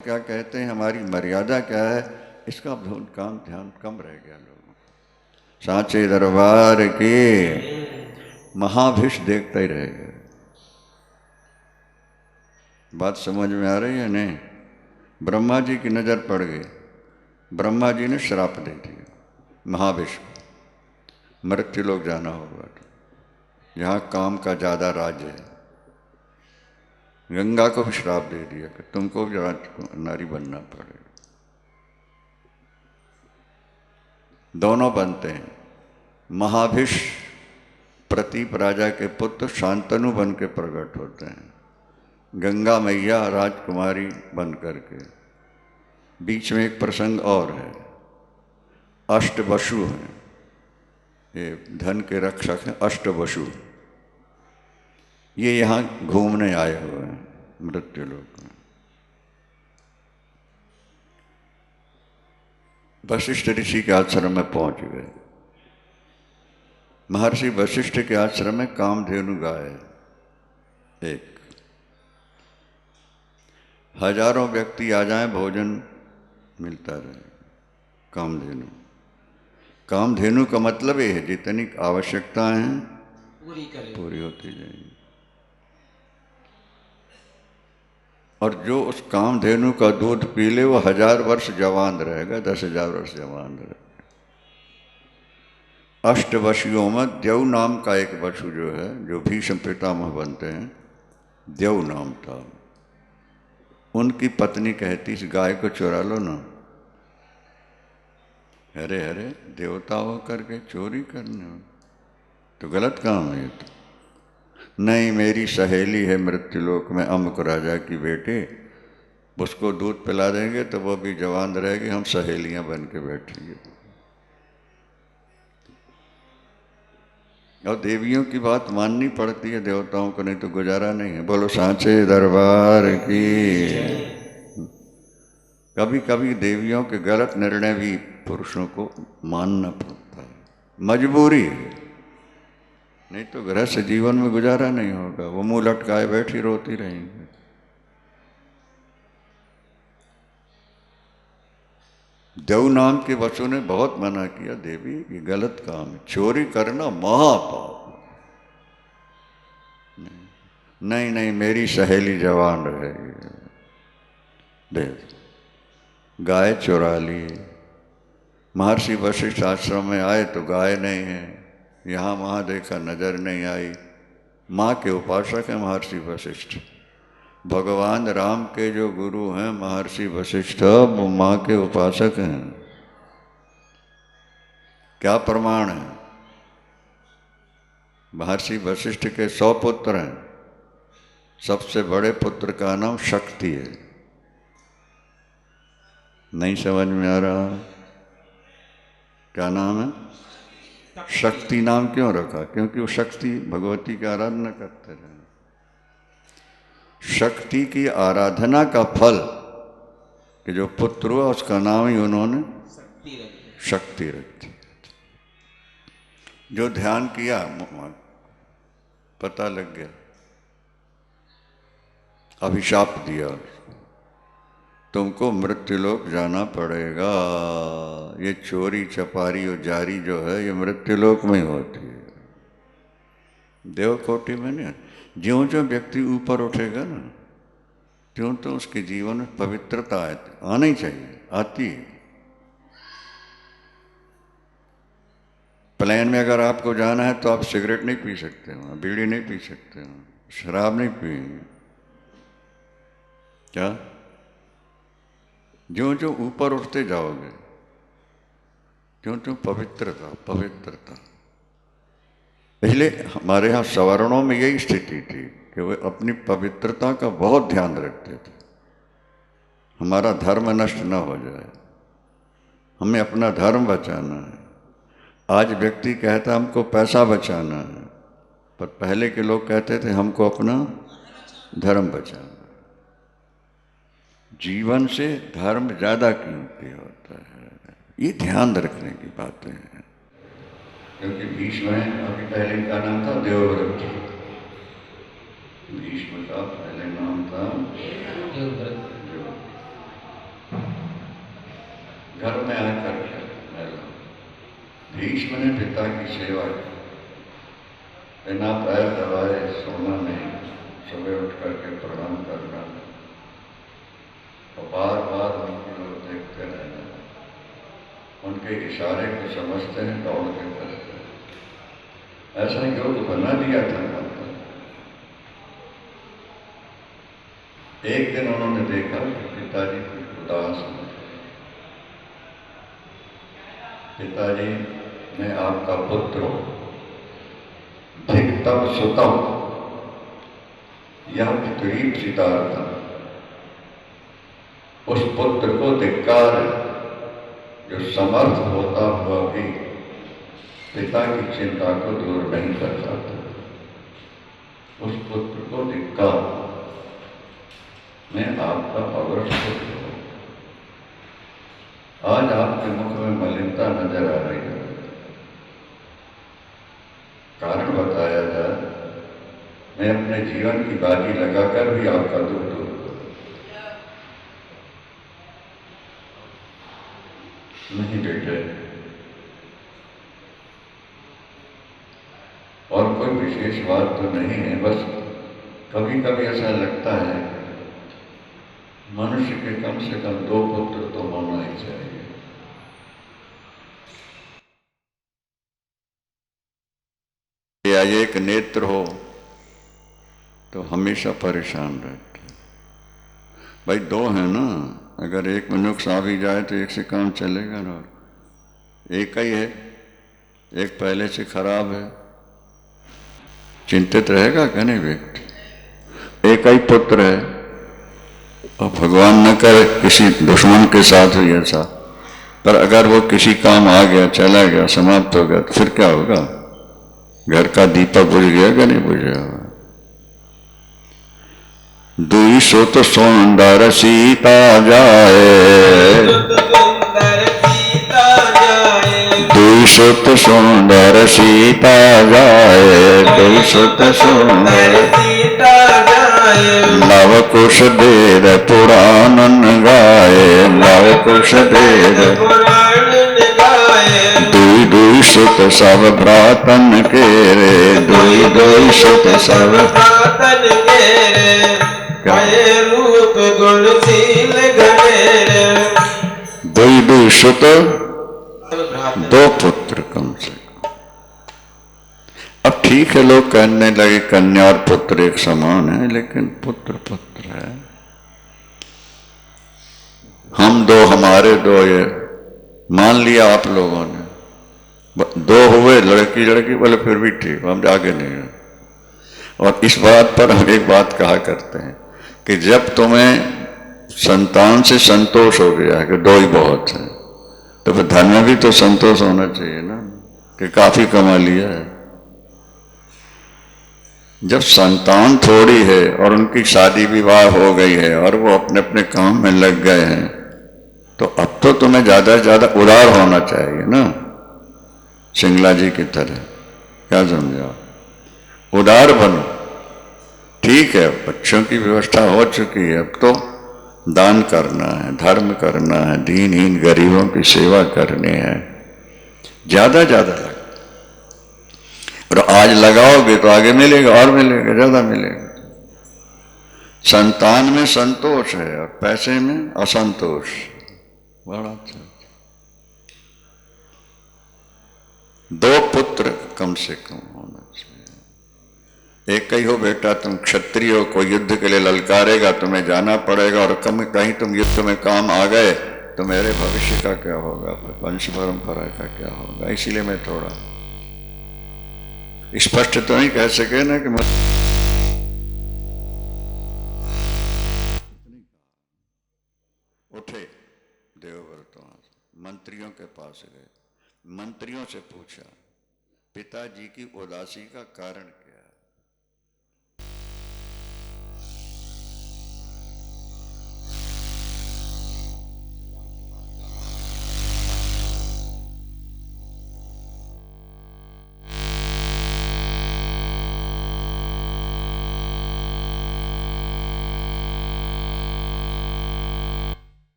क्या कहते हैं, हमारी मर्यादा क्या है, इसका काम ध्यान कम रह गया लोगों को। सांचे दरबार के महाभिष देखते ही रह गए। बात समझ में आ रही है नहीं? ब्रह्मा जी की नज़र पड़ गई, ब्रह्मा जी ने श्राप दे दिया महाभिष को, मृत्यु लोग जाना होगा। यहाँ काम का ज़्यादा राज्य है। गंगा को भी श्राप दे दिया कि तुमको भी नारी बनना पड़ेगा। दोनों बनते हैं। महाभिष प्रतीप राजा के पुत्र शांतनु बन के प्रकट होते हैं, गंगा मैया राजकुमारी बन करके। बीच में एक प्रसंग और है, अष्टवसु हैं, ये धन के रक्षक हैं अष्टवसु। ये यहाँ घूमने आए हुए हैं मृत्यु लोक में। वशिष्ठ ऋषि के आश्रम में पहुंच गए। महर्षि वशिष्ठ के आश्रम में कामधेनु गाय एक, हजारों व्यक्ति आ जाएं, भोजन मिलता रहे। कामधेनु, कामधेनु का मतलब ये है जितनी आवश्यकताएं हैं पूरी होती जाएंगी। और जो उस कामधेनु का दूध पी ले वो 1000 वर्ष जवान रहेगा, 10,000 वर्ष जवान रहेगा। अष्टवसुओं में देव नाम का एक वसु जो है, जो भीष्म पितामह बनते हैं, देव नाम था। उनकी पत्नी कहती इस गाय को चुरा लो ना। अरे अरे, देवता हो करके चोरी करने हो तो गलत काम है ये तो। नहीं, मेरी सहेली है मृत्युलोक में, अमुक राजा की बेटी, उसको दूध पिला देंगे तो वो भी जवान रहेगी, हम सहेलियां बन के बैठेंगे। और देवियों की बात माननी पड़ती है देवताओं को, नहीं तो गुजारा नहीं है। बोलो सांचे दरबार की। कभी कभी देवियों के गलत निर्णय भी पुरुषों को मानना पड़ता है, मजबूरी है, नहीं तो गृहस्थ जीवन में गुजारा नहीं होगा। वो मुंह लटकाए बैठी रोती रहेंगे। देव नाम के वसु ने बहुत मना किया, देवी ये गलत काम है, चोरी करना महापाप। नहीं नहीं, मेरी सहेली जवान रहेगी। देख, गाय चुरा ली। महर्षि वशिष्ठ आश्रम में आए तो गाय नहीं है, यहाँ वहाँ देखा नजर नहीं आई। माँ के उपासक हैं महर्षि वशिष्ठ, भगवान राम के जो गुरु हैं महर्षि वशिष्ठ, वो माँ के उपासक हैं। क्या प्रमाण है? महर्षि वशिष्ठ के 100 पुत्र हैं, सबसे बड़े पुत्र का नाम शक्ति है। नहीं समझ में आ रहा? क्या नाम है? शक्ति नाम क्यों रखा? क्योंकि वो शक्ति भगवती की आराधना करते रहे। शक्ति की आराधना का फल कि जो पुत्र हुआ उसका नाम ही उन्होंने शक्ति रख दी। जो ध्यान किया पता लग गया, अभिशाप दिया, तुमको मृत्युलोक जाना पड़ेगा। ये चोरी चपारी और जारी जो है ये मृत्युलोक में होती है, देवकोटि में नहीं। ज्यों ज्यों व्यक्ति ऊपर उठेगा ना, त्यों तो उसके जीवन में पवित्रता आनी चाहिए, आती है। प्लेन में अगर आपको जाना है तो आप सिगरेट नहीं पी सकते हो, बीड़ी नहीं पी सकते हो, शराब नहीं पिएंगे। क्या? ज्यों ज्यों ऊपर उठते जाओगे त्यों त्यों पवित्रता पवित्रता। इसलिए हमारे यहाँ सवर्णों में यही स्थिति थी कि वे अपनी पवित्रता का बहुत ध्यान रखते थे, हमारा धर्म नष्ट न हो जाए, हमें अपना धर्म बचाना है। आज व्यक्ति कहता हमको पैसा बचाना है, पर पहले के लोग कहते थे हमको अपना धर्म बचाना। जीवन से धर्म ज्यादा कीमती होता है, ये ध्यान रखने की बातें हैं। क्योंकि भीष्म है, अभी पहले इनका नाम था देवव्रत, भीष्म का पहले नाम था देवव्रत। घर में आकर के महिला भीष्म ने पिता की सेवा की, बिना पैर दबाए सोना नहीं, सुबह उठ करके प्रणाम करना और बार बार उनकी ओर देखते रहना, उनके इशारे को समझते हैं, दौड़ के करते हैं। ऐसा योग बना दिया था माता। एक दिन उन्होंने देखा कि पिताजी कुछ उदास हैं। पिताजी, मैं आपका पुत्र हूं, धिक्तम सुतम, यह विपरीत सिद्धार्थ, उस पुत्र को धिक्कार है जो समर्थ होता हुआ भी पिता की चिंता को दूर नहीं कर पाता। उस पुत्र को धिक्कार, मैं आपका अवश्य पुत्र हूं। आज आपके मुख में मलिनता नजर आ रही है, कारण बताया जाए, मैं अपने जीवन की बाजी लगाकर भी आपका दुख दूर करूं। नहीं बेटे, और कोई विशेष बात तो नहीं है, बस कभी कभी ऐसा लगता है मनुष्य के कम से कम 2 पुत्र तो होना ही चाहिए। या एक नेत्र हो तो हमेशा परेशान रहते। भाई 2 है ना, अगर एक में नुक्स आ भी जाए तो एक से काम चलेगा ना। एक ही है, एक पहले से खराब है, चिंतित रहेगा क्या नहीं व्यक्ति। एक ही पुत्र है और भगवान न करे किसी दुश्मन के साथ हो ऐसा, पर अगर वो किसी काम आ गया, चला गया, समाप्त हो गया, तो फिर क्या होगा? घर का दीपक बुझ गया क्या नहीं बुझा? दुई सुत सुंदर सीता जाए, दुई सुत सुंदर सीता जाए, दुई सुत सुंदर सीता जाए, लव कुश देर पुराणन गाए, लव कुश देर पुराणन गाए, दुई दुई सुत सब भ्रातन केरे, दुई दुई सुत सब भ्रातन केरे, कहे रूप गुणशील घनेरे। दुई दुई सुत, 2 पुत्र कम से कम। अब ठीक है, लोग कहने लगे कन्या और पुत्र एक समान है, लेकिन पुत्र पुत्र है। हम 2, हमारे 2, ये मान लिया आप लोगों ने, 2 हुए, लड़की लड़की, बोले फिर भी ठीक, हम आगे नहीं है। और इस बात पर हम एक बात कहा करते हैं कि जब तुम्हें संतान से संतोष हो गया कि 2 ही बहुत है, तो फिर धन में भी तो संतोष होना चाहिए ना कि काफी कमा लिया है। जब संतान थोड़ी है और उनकी शादी विवाह हो गई है और वो अपने अपने काम में लग गए हैं, तो अब तो तुम्हें ज्यादा से ज्यादा उदार होना चाहिए ना, सिंगला जी की तरह। क्या समझा? उदार बनो। ठीक है, बच्चों की व्यवस्था हो चुकी है, अब तो दान करना है, धर्म करना है, दीनहीन गरीबों की सेवा करनी है, ज्यादा ज्यादा लगा। और आज लगाओगे तो आगे मिलेगा, और मिलेगा, ज्यादा मिलेगा। संतान में संतोष है और पैसे में असंतोष, बड़ा अच्छा। 2 पुत्र कम से कम होना चाहिए। एक ही हो बेटा, तुम क्षत्रिय हो, कोई युद्ध के लिए ललकारेगा, तुम्हें जाना पड़ेगा, और कहीं तुम युद्ध में काम आ गए तो मेरे भविष्य का क्या होगा, वंश परंपरा का क्या होगा। इसीलिए मैं थोड़ा स्पष्ट तो नहीं कह सके ना कि उठे देवव्रत, मंत्रियों के पास गए, मंत्रियों से पूछा पिताजी की उदासी का कारण क्या है।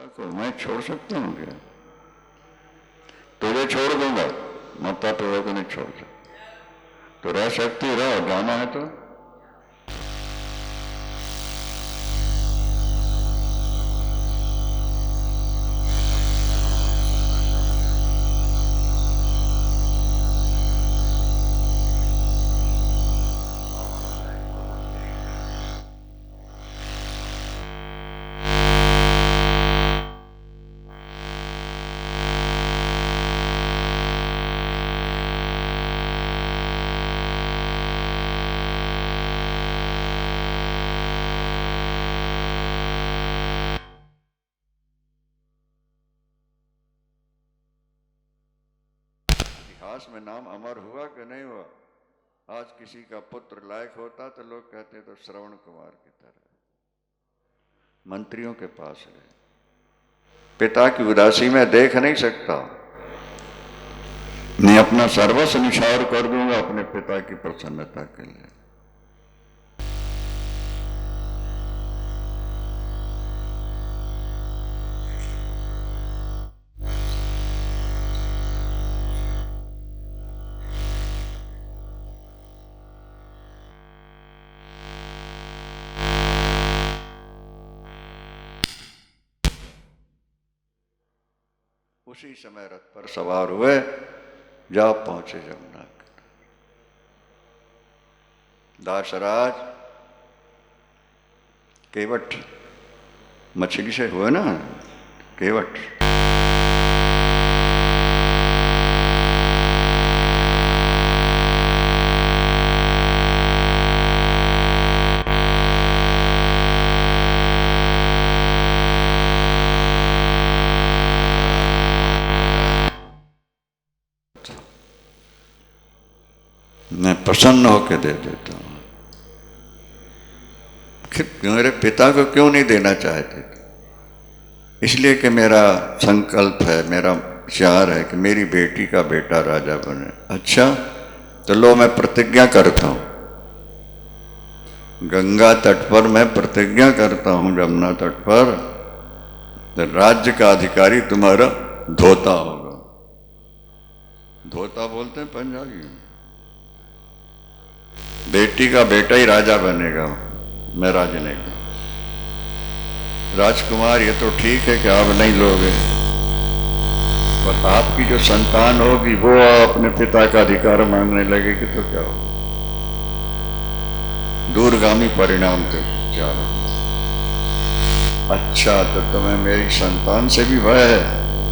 को मैं छोड़ सकता हूँ क्या? तुझे छोड़ दूंगा, माता पिता को नहीं छोड़ सकता। तो रह सकती रहो, जाना है तो। इतिहास में नाम अमर हुआ कि नहीं हुआ? आज किसी का पुत्र लायक होता तो लोग कहते तो श्रवण कुमार की तरह मंत्रियों के पास रहे। पिता की उदासी में देख नहीं सकता, मैं अपना सर्वस्व निछावर कर दूंगा अपने पिता की प्रसन्नता के लिए। उसी समय रथ पर सवार हुए, जा पहुंचे जमुना के। दासराज केवट मछली से हुए ना, केवट मैं प्रसन्न होकर दे देता हूं। मेरे पिता को क्यों नहीं देना चाहते? इसलिए कि मेरा संकल्प है, मेरा विचार है कि मेरी बेटी का बेटा राजा बने। अच्छा, तो लो मैं प्रतिज्ञा करता हूं, गंगा तट पर मैं प्रतिज्ञा करता हूं, जमुना तट पर तो राज्य का अधिकारी तुम्हारा धोता होगा। धोता बोलते हैं पंजाबी में। बेटी का बेटा ही राजा बनेगा, मैं राजा नहीं हूं। राजकुमार ये तो ठीक है कि आप नहीं लोगे, पर आपकी जो संतान होगी वो अपने पिता का अधिकार मांगने लगेगी तो क्या होगा? दूरगामी परिणाम तो क्या होगा? अच्छा, तो तुम्हें मेरी संतान से भी भय है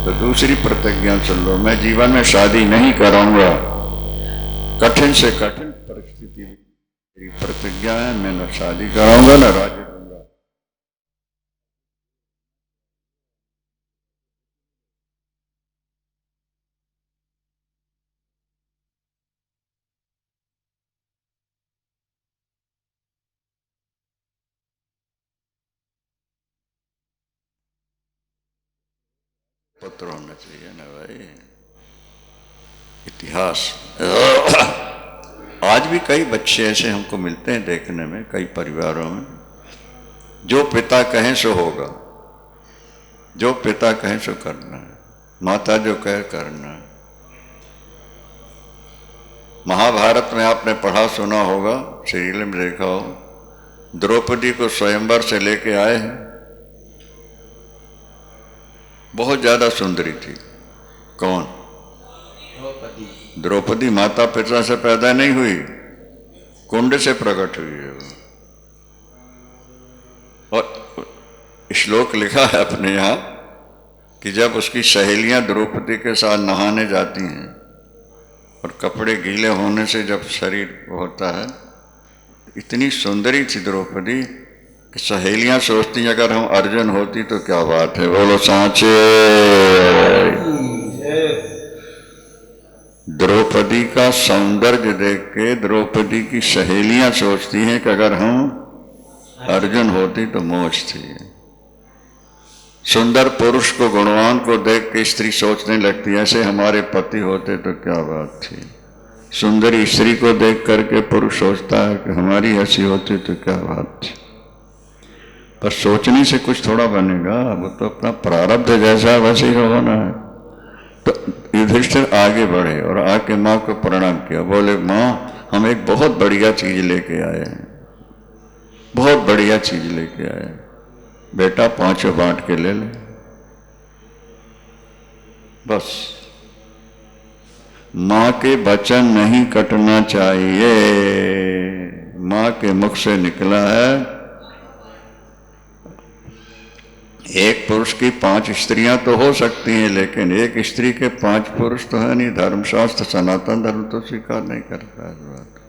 तो दूसरी प्रतिज्ञा सुन लो, मैं जीवन में शादी नहीं कराऊंगा। कठिन से कठिन परिस्थिति मेरी प्रतिज्ञा है, मैं न शादी कराऊंगा न राज्य दूंगा। पुत्र होना चाहिए ना भाई। इतिहास आज भी कई बच्चे ऐसे हमको मिलते हैं देखने में, कई परिवारों में, जो पिता कहें सो होगा, जो पिता कहें सो करना है, माता जो कहे करना है। महाभारत में आपने पढ़ा सुना होगा, सीरियल में देखा हो, द्रौपदी को स्वयंवर से लेके आए हैं, बहुत ज्यादा सुंदरी थी। कौन? द्रौपदी माता पिता से पैदा नहीं हुई, कुंड से प्रकट हुई है वो। और श्लोक लिखा है अपने यहां कि जब उसकी सहेलियां द्रौपदी के साथ नहाने जाती हैं और कपड़े गीले होने से जब शरीर होता है, इतनी सुंदरी थी द्रौपदी कि सहेलियां सोचती अगर हम अर्जुन होती तो क्या बात है। बोलो सांचे। द्रौपदी का सौंदर्य देख के द्रौपदी की सहेलियां सोचती हैं कि अगर हम अर्जुन होती तो मौज थी। सुंदर पुरुष को, गुणवान को देख के स्त्री सोचने लगती ऐसे हमारे पति होते तो क्या बात थी। सुंदरी स्त्री को देख करके पुरुष सोचता है कि हमारी ऐसी होती तो क्या बात थी। पर सोचने से कुछ थोड़ा बनेगा, वो तो अपना प्रारब्ध जैसा है वैसे ही होना है। तो युधिष्ठिर आगे बढ़े और आके माँ को प्रणाम किया, बोले माँ हम एक बहुत बढ़िया चीज लेके आए हैं, बहुत बढ़िया चीज लेके आए हैं, बेटा पांचों बांट के ले ले। बस माँ के वचन नहीं कटना चाहिए। माँ के मुख से निकला है, एक पुरुष की 5 स्त्रियां तो हो सकती हैं, लेकिन एक स्त्री के 5 पुरुष तो है नहीं। धर्मशास्त्र सनातन धर्म तो स्वीकार नहीं करता है बात।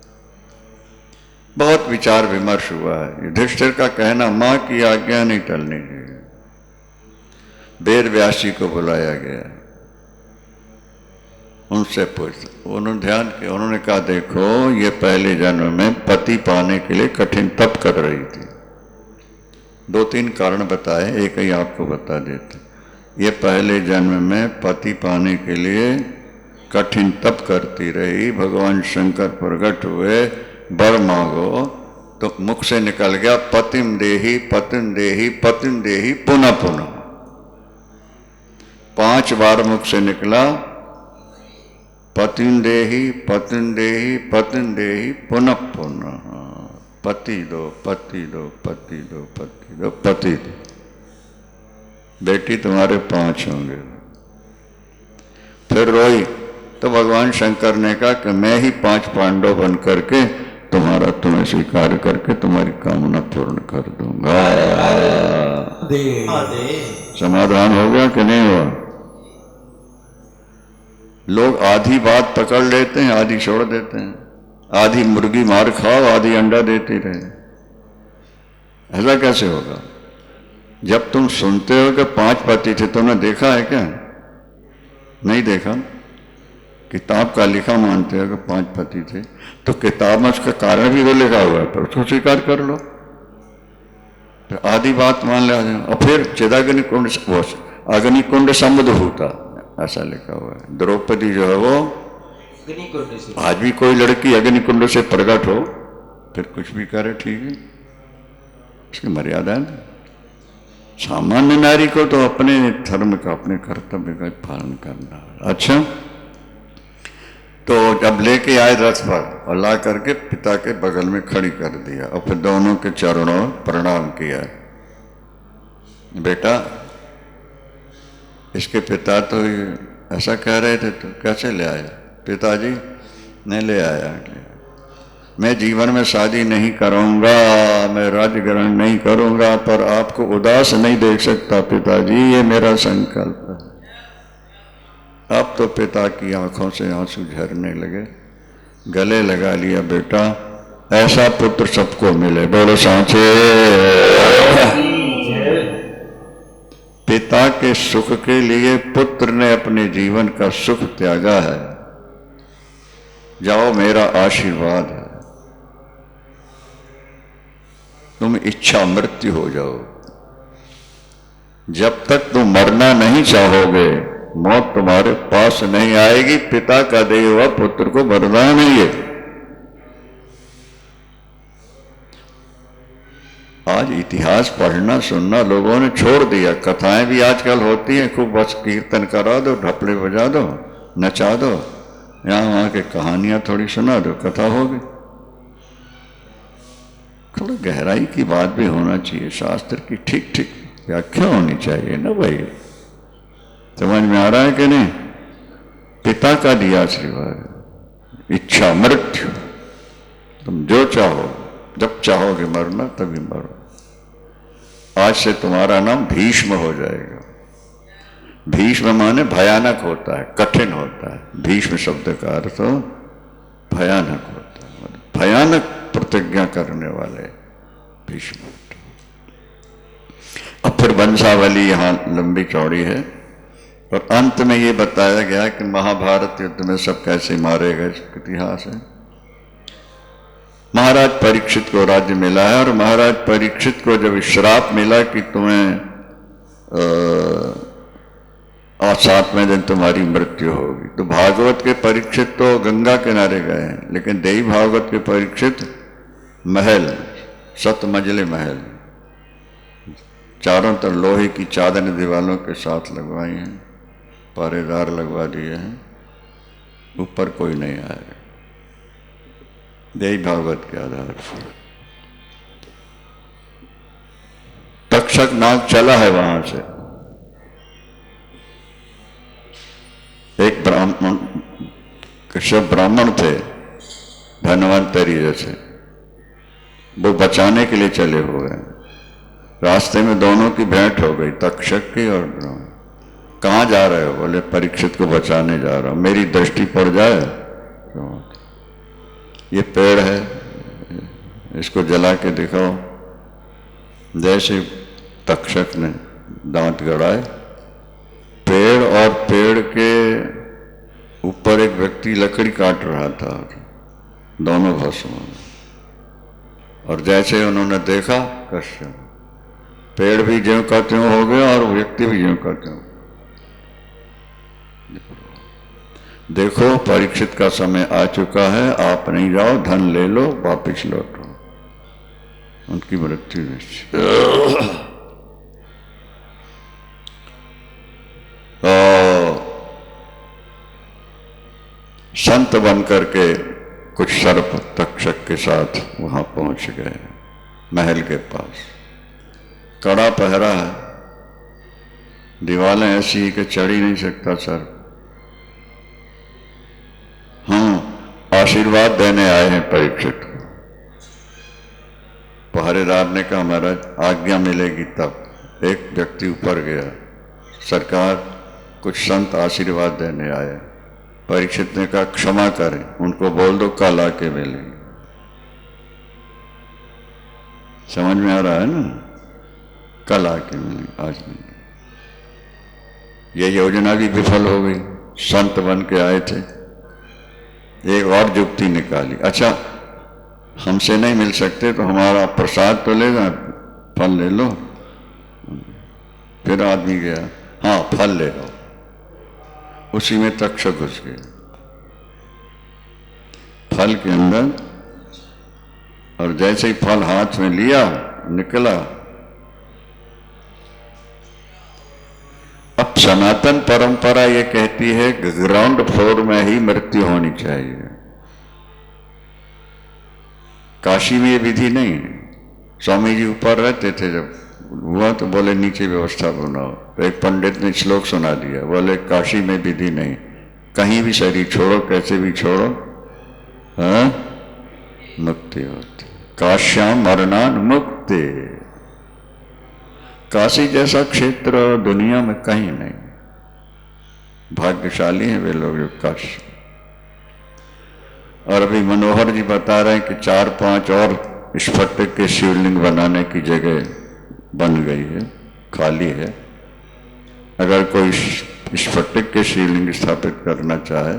बहुत विचार विमर्श हुआ है। युधिष्ठिर का कहना मां की आज्ञा नहीं टलनी चाहिए। वेद व्यास जी को बुलाया गया, उनसे पूछ, उन्होंने ध्यान किया, उन्होंने कहा देखो ये पहले जन्म में पति पाने के लिए कठिन तप कर रही थी। 2-3 कारण बताए, एक ही आपको बता देते। ये पहले जन्म में पति पाने के लिए कठिन तप करती रही, भगवान शंकर प्रकट हुए, वर मांगो, तो मुख से निकल गया पतिम देही पतिम देही पतिम देही पुनः पुनः। 5 बार मुख से निकला पतिम देही पतिम देही पतिम देही पुनः पुनः। पति दो पति दो पति दो पति दो पति दो, बेटी तुम्हारे 5 होंगे। फिर रोई तो भगवान शंकर ने कहा कि मैं ही 5 पांडव बन करके तुम्हारा तुम्हें स्वीकार करके तुम्हारी कामना पूर्ण कर दूंगा। समाधान हो गया कि नहीं हुआ? लोग आधी बात पकड़ लेते हैं, आधी छोड़ देते हैं। आधी मुर्गी मार खाओ, आधी अंडा देती रहे, ऐसा कैसे होगा? जब तुम सुनते हो कि 5 पति थे, तुमने देखा है क्या? नहीं देखा। किताब का लिखा मानते हो कि 5 पति थे, तो किताब में उसका कारण भी तो लिखा हुआ है, पर उसको स्वीकार कर लो। फिर आधी बात मान ले, और फिर चिदाग्नि कुंड, वो अग्निकुंड समुद्भूता ऐसा लिखा हुआ है। द्रौपदी जो है वो, आज भी कोई लड़की अग्निकुंड से प्रकट हो फिर कुछ भी करे, ठीक है, उसकी मर्यादा है। सामान्य नारी को तो अपने धर्म का, अपने कर्तव्य का पालन करना। अच्छा, तो जब लेके आए रथ पर और ला करके पिता के बगल में खड़ी कर दिया और फिर दोनों के चरणों प्रणाम किया। बेटा, इसके पिता तो ऐसा कह रहे थे, तो कैसे ले आया? पिताजी नहीं ले आया, मैं जीवन में शादी नहीं करूंगा, मैं राज्य ग्रहण नहीं करूंगा, पर आपको उदास नहीं देख सकता पिताजी, ये मेरा संकल्प है। अब तो पिता की आंखों से आंसू झरने लगे, गले लगा लिया, बेटा ऐसा पुत्र सबको मिले, बोलो सांचे। पिता के सुख के लिए पुत्र ने अपने जीवन का सुख त्यागा है। जाओ, मेरा आशीर्वाद है, तुम इच्छा मृत्यु हो जाओ। जब तक तुम मरना नहीं चाहोगे, मौत तुम्हारे पास नहीं आएगी। पिता का दिया हुआ पुत्र को मरना नहीं है। आज इतिहास पढ़ना सुनना लोगों ने छोड़ दिया। कथाएं भी आजकल होती हैं, खूब बस कीर्तन करा दो, ढपले बजा दो, नचा दो, यहाँ वहां के कहानियां थोड़ी सुना दो, कथा हो गई। थोड़ा गहराई की बात भी होना चाहिए, शास्त्र की ठीक ठीक व्याख्या होनी चाहिए ना भाई। समझ में आ रहा है कि नहीं? पिता का दिया आशीर्वाद, इच्छा मृत्यु, तुम जो चाहो जब चाहोगे मरना तभी मरो। आज से तुम्हारा नाम भीष्म हो जाएगा। भीष्म माने भयानक होता है, कठिन होता है। भीष्म शब्द का अर्थ भयानक होता है, भयानक प्रतिज्ञा करने वाले भीष्म। अब फिर वंशावली यहाँ लंबी चौड़ी है और अंत में ये बताया गया कि महाभारत युद्ध में सब कैसे मारे गए, इतिहास है। महाराज परीक्षित को राज्य मिला है और महाराज परीक्षित को जब श्राप मिला कि तुम्हें आज 7वें दिन तुम्हारी मृत्यु होगी, तो भागवत के परीक्षित तो गंगा किनारे गए हैं, लेकिन देवी भागवत के परीक्षित महल, 7 मंजिले महल, चारों तरफ लोहे की चादर दीवालों के साथ लगवाई हैं, पहरेदार लगवा दिए हैं, ऊपर कोई नहीं आएगा। यही भागवत के आधार पर तक्षक नाग चला है वहां से। एक ब्राह्मण, कश्यप ब्राह्मण थे धन्वंतरी जैसे, वो बचाने के लिए चले हुए हैं। रास्ते में दोनों की भेंट हो गई, तक्षक की और ब्राह्मण। कहाँ जा रहे हो? बोले परीक्षित को बचाने जा रहा हूं, मेरी दृष्टि पड़ जाए तो ये पेड़ है, इसको जला के दिखाओ। जैसे तक्षक ने दांत गड़ाए, पेड़ और पेड़ के ऊपर एक व्यक्ति लकड़ी काट रहा था, दोनों भस्म। और जैसे उन्होंने देखा, कश्यप, पेड़ भी ज्यों का त्यों हो गया और व्यक्ति भी ज्यों का त्यों। देखो परीक्षित का समय आ चुका है, आप नहीं जाओ, धन ले लो, वापिस लौटो। उनकी मृत्यु निश्चित। संत बन करके कुछ सर्प तक्षक के साथ वहां पहुंच गए, महल के पास। कड़ा पहरा है, दीवारें ऐसी ही कि चढ़ ही नहीं सकता सर्प। आशीर्वाद देने आए हैं परीक्षित को। पहरेदार ने कहा महाराज आज्ञा मिलेगी तब। एक व्यक्ति ऊपर गया, सरकार कुछ संत आशीर्वाद देने आए। परीक्षित ने कहा क्षमा करें, उनको बोल दो कल आके मिलेंगे। समझ में आ रहा है ना? कल आके मिलेंगे, आज नहीं। ये योजना भी विफल हो गई। संत बन के आए थे, एक और युक्ति निकाली। अच्छा हमसे नहीं मिल सकते तो हमारा प्रसाद तो ले जाए, फल ले लो। फिर आदमी गया, हाँ फल ले लो। उसी में तक्षक घुस गया फल के अंदर, और जैसे ही फल हाथ में लिया निकला। अब सनातन परंपरा ये कहती है कि ग्राउंड फ्लोर में ही मृत्यु होनी चाहिए। काशी में ये विधि नहीं है। स्वामी जी ऊपर रहते थे, जब हुआ तो बोले नीचे व्यवस्था बनाओ। तो एक पंडित ने श्लोक सुना दिया, बोले काशी में विधि नहीं, कहीं भी शरीर छोड़ो, कैसे भी छोड़ो, हाँ मुक्ति होती। काश्याम मरणान मुक्ति। काशी जैसा क्षेत्र दुनिया में कहीं नहीं। भाग्यशाली हैं वे लोग जो काशी। और अभी मनोहर जी बता रहे हैं कि 4-5 और स्फटिक के शिवलिंग बनाने की जगह बन गई है, खाली है। अगर कोई स्फटिक के शिवलिंग स्थापित करना चाहे,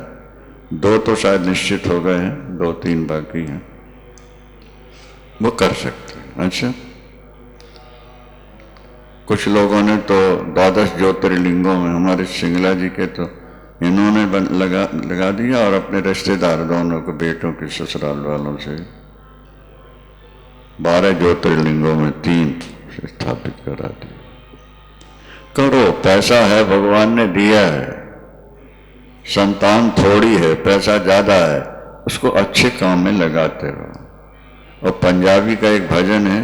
2 तो शायद निश्चित हो गए हैं, 2-3 बाकी हैं, वो कर सकते हैं। अच्छा कुछ लोगों ने तो 12 ज्योतिर्लिंगों में, हमारे सिंगला जी के तो इन्होंने लगा दिया, और अपने रिश्तेदार दोनों को, बेटों के ससुराल वालों से 12 ज्योतिर्लिंगों में 3 स्थापित करा दिया। करो, पैसा है भगवान ने दिया है, संतान थोड़ी है, पैसा ज्यादा है, उसको अच्छे काम में लगाते रहो। और पंजाबी का एक भजन है,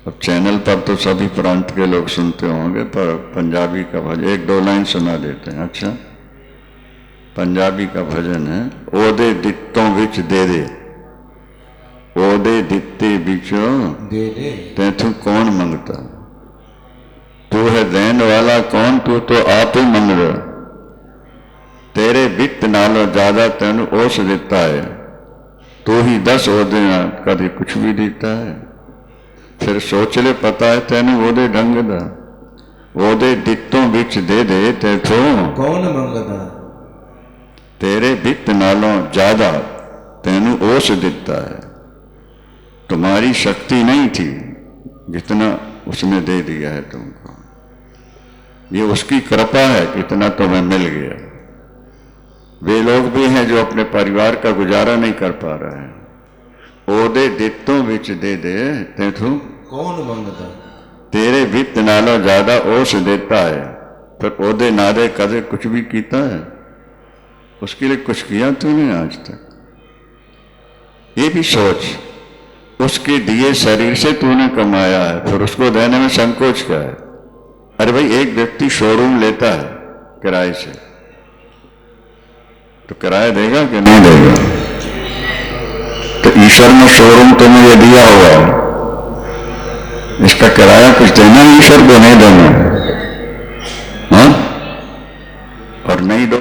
अब चैनल पर तो सभी प्रांत के लोग सुनते होंगे, पर पंजाबी का भजन 1-2 लाइन सुना देते हैं। अच्छा पंजाबी का भजन है, ओदे दित्तों विच दे दे, ओदे दित्ते बिचों दे दे, तैथू कौन मंगता, तू है देन वाला कौन, तू तो आप ही मंग रहा, तेरे वित्त नालों ज्यादा तेन ओस देता है, तू ही 10 ओदे कभी कुछ भी देता है। फिर सोच ले पता है तेन ओदे ढंग दा, ओदे दित्तों बिच दे दे तैथू कौन मंगदा, तेरे वित्त नालों ज्यादा तेनू ओस देता है। तुम्हारी शक्ति नहीं थी जितना उसने दे दिया है तुमको, ये उसकी कृपा है कि इतना तुम्हें मिल गया। वे लोग भी हैं जो अपने परिवार का गुजारा नहीं कर पा रहे हैं। ओदे दित्तों बिच दे दे तैथू कौन मंगता। तेरे वित्त नालों ज्यादा ओस देता है, फिर ओदे नादे कदे कुछ भी कीता है? उसके लिए कुछ किया तूने आज तक? ये भी सोच, उसके दिए शरीर से तूने कमाया है, फिर उसको देने में संकोच क्या है? अरे भाई, एक व्यक्ति शोरूम लेता है किराए से, तो किराया देगा कि नहीं देगा? तो ईश्वर ने शोरूम तुम्हें ये दिया हुआ है, इसका किराया कुछ देना है ईश्वर को, नहीं देना? हाँ? और नहीं दो,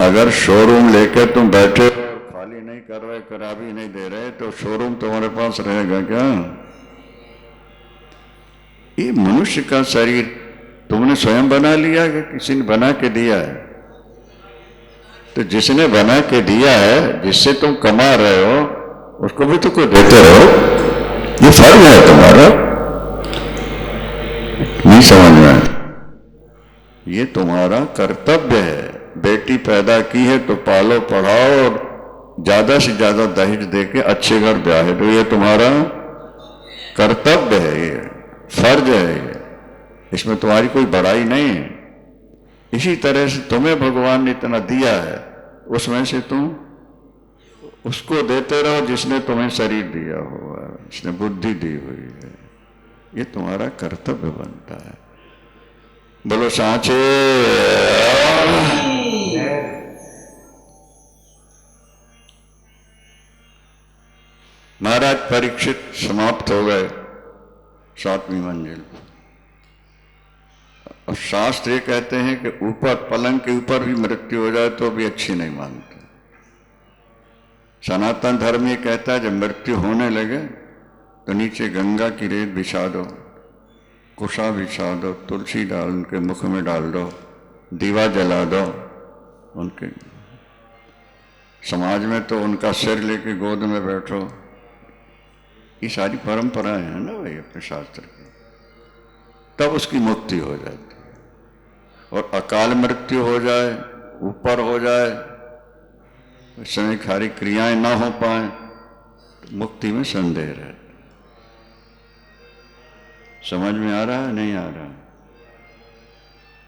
अगर शोरूम लेकर तुम बैठे और खाली नहीं कर रहे, किराया भी नहीं दे रहे, तो शोरूम तुम्हारे पास रहेगा क्या? ये मनुष्य का शरीर तुमने स्वयं बना लिया कि किसी ने बना के दिया है? तो जिसने बना के दिया है, जिससे तुम कमा रहे हो, उसको भी तो कोई देते रहो। ये फर्ज है तुम्हारा, नहीं समझ में? ये तुम्हारा कर्तव्य है। बेटी पैदा की है तो पालो पढ़ाओ और ज्यादा से ज्यादा दहेज देके अच्छे घर ब्याह, तो ये तुम्हारा कर्तव्य है, ये फर्ज है, ये इसमें तुम्हारी कोई बड़ाई नहीं है। इसी तरह से तुम्हें भगवान ने इतना दिया है, उसमें से तुम उसको देते रहो जिसने तुम्हें शरीर दिया हुआ है, जिसने बुद्धि दी हुई है। ये तुम्हारा कर्तव्य बनता है। बोलो सांचे। महाराज परीक्षित समाप्त हो गए 7वीं मंजिल, और शास्त्र ये कहते हैं कि ऊपर पलंग के ऊपर भी मृत्यु हो जाए तो भी अच्छी नहीं मानते। सनातन धर्म ये कहता है जब मृत्यु होने लगे तो नीचे गंगा की रेत बिछा दो, कुशा बिछा दो, तुलसी डाल उनके मुख में डाल दो, दीवा जला दो। उनके समाज में तो उनका सिर लेके गोद में बैठो। ये सारी परंपराएं हैं ना भाई अपने शास्त्र की। तब उसकी मुक्ति हो जाती है। और अकाल मृत्यु हो जाए, ऊपर हो जाए, उस समय सारी क्रियाएं ना हो पाए, तो मुक्ति में संदेह रहता। समझ में आ रहा है नहीं आ रहा?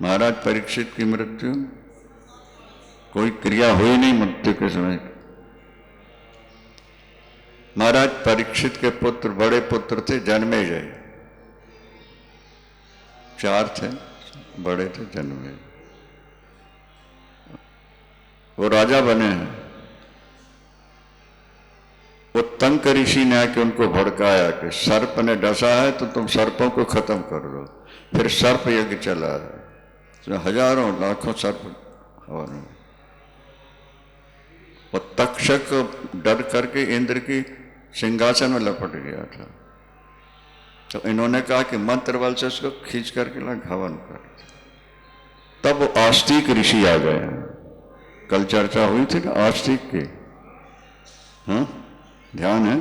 महाराज परीक्षित की मृत्यु, कोई क्रिया हुई नहीं मृत्यु के समय। महाराज परीक्षित के पुत्र, बड़े पुत्र थे जन्मेजय, 4 थे, बड़े थे जन्मेजय। वो राजा बने हैं। वो तंक ऋषि ने आके उनको भड़काया कि सर्प ने डसा है तो तुम सर्पों को खत्म कर दो। फिर सर्प यज्ञ चला है, तो हजारों लाखों सर्प हवा में। और तक्षक डर करके इंद्र की सिंहासन में लपट गया था, तो इन्होंने कहा कि मंत्र बल से उसको खींच करके हवन कर। तब वो आस्तिक ऋषि आ गए। कल चर्चा हुई थी ना आस्तिक की, हाँ ध्यान है?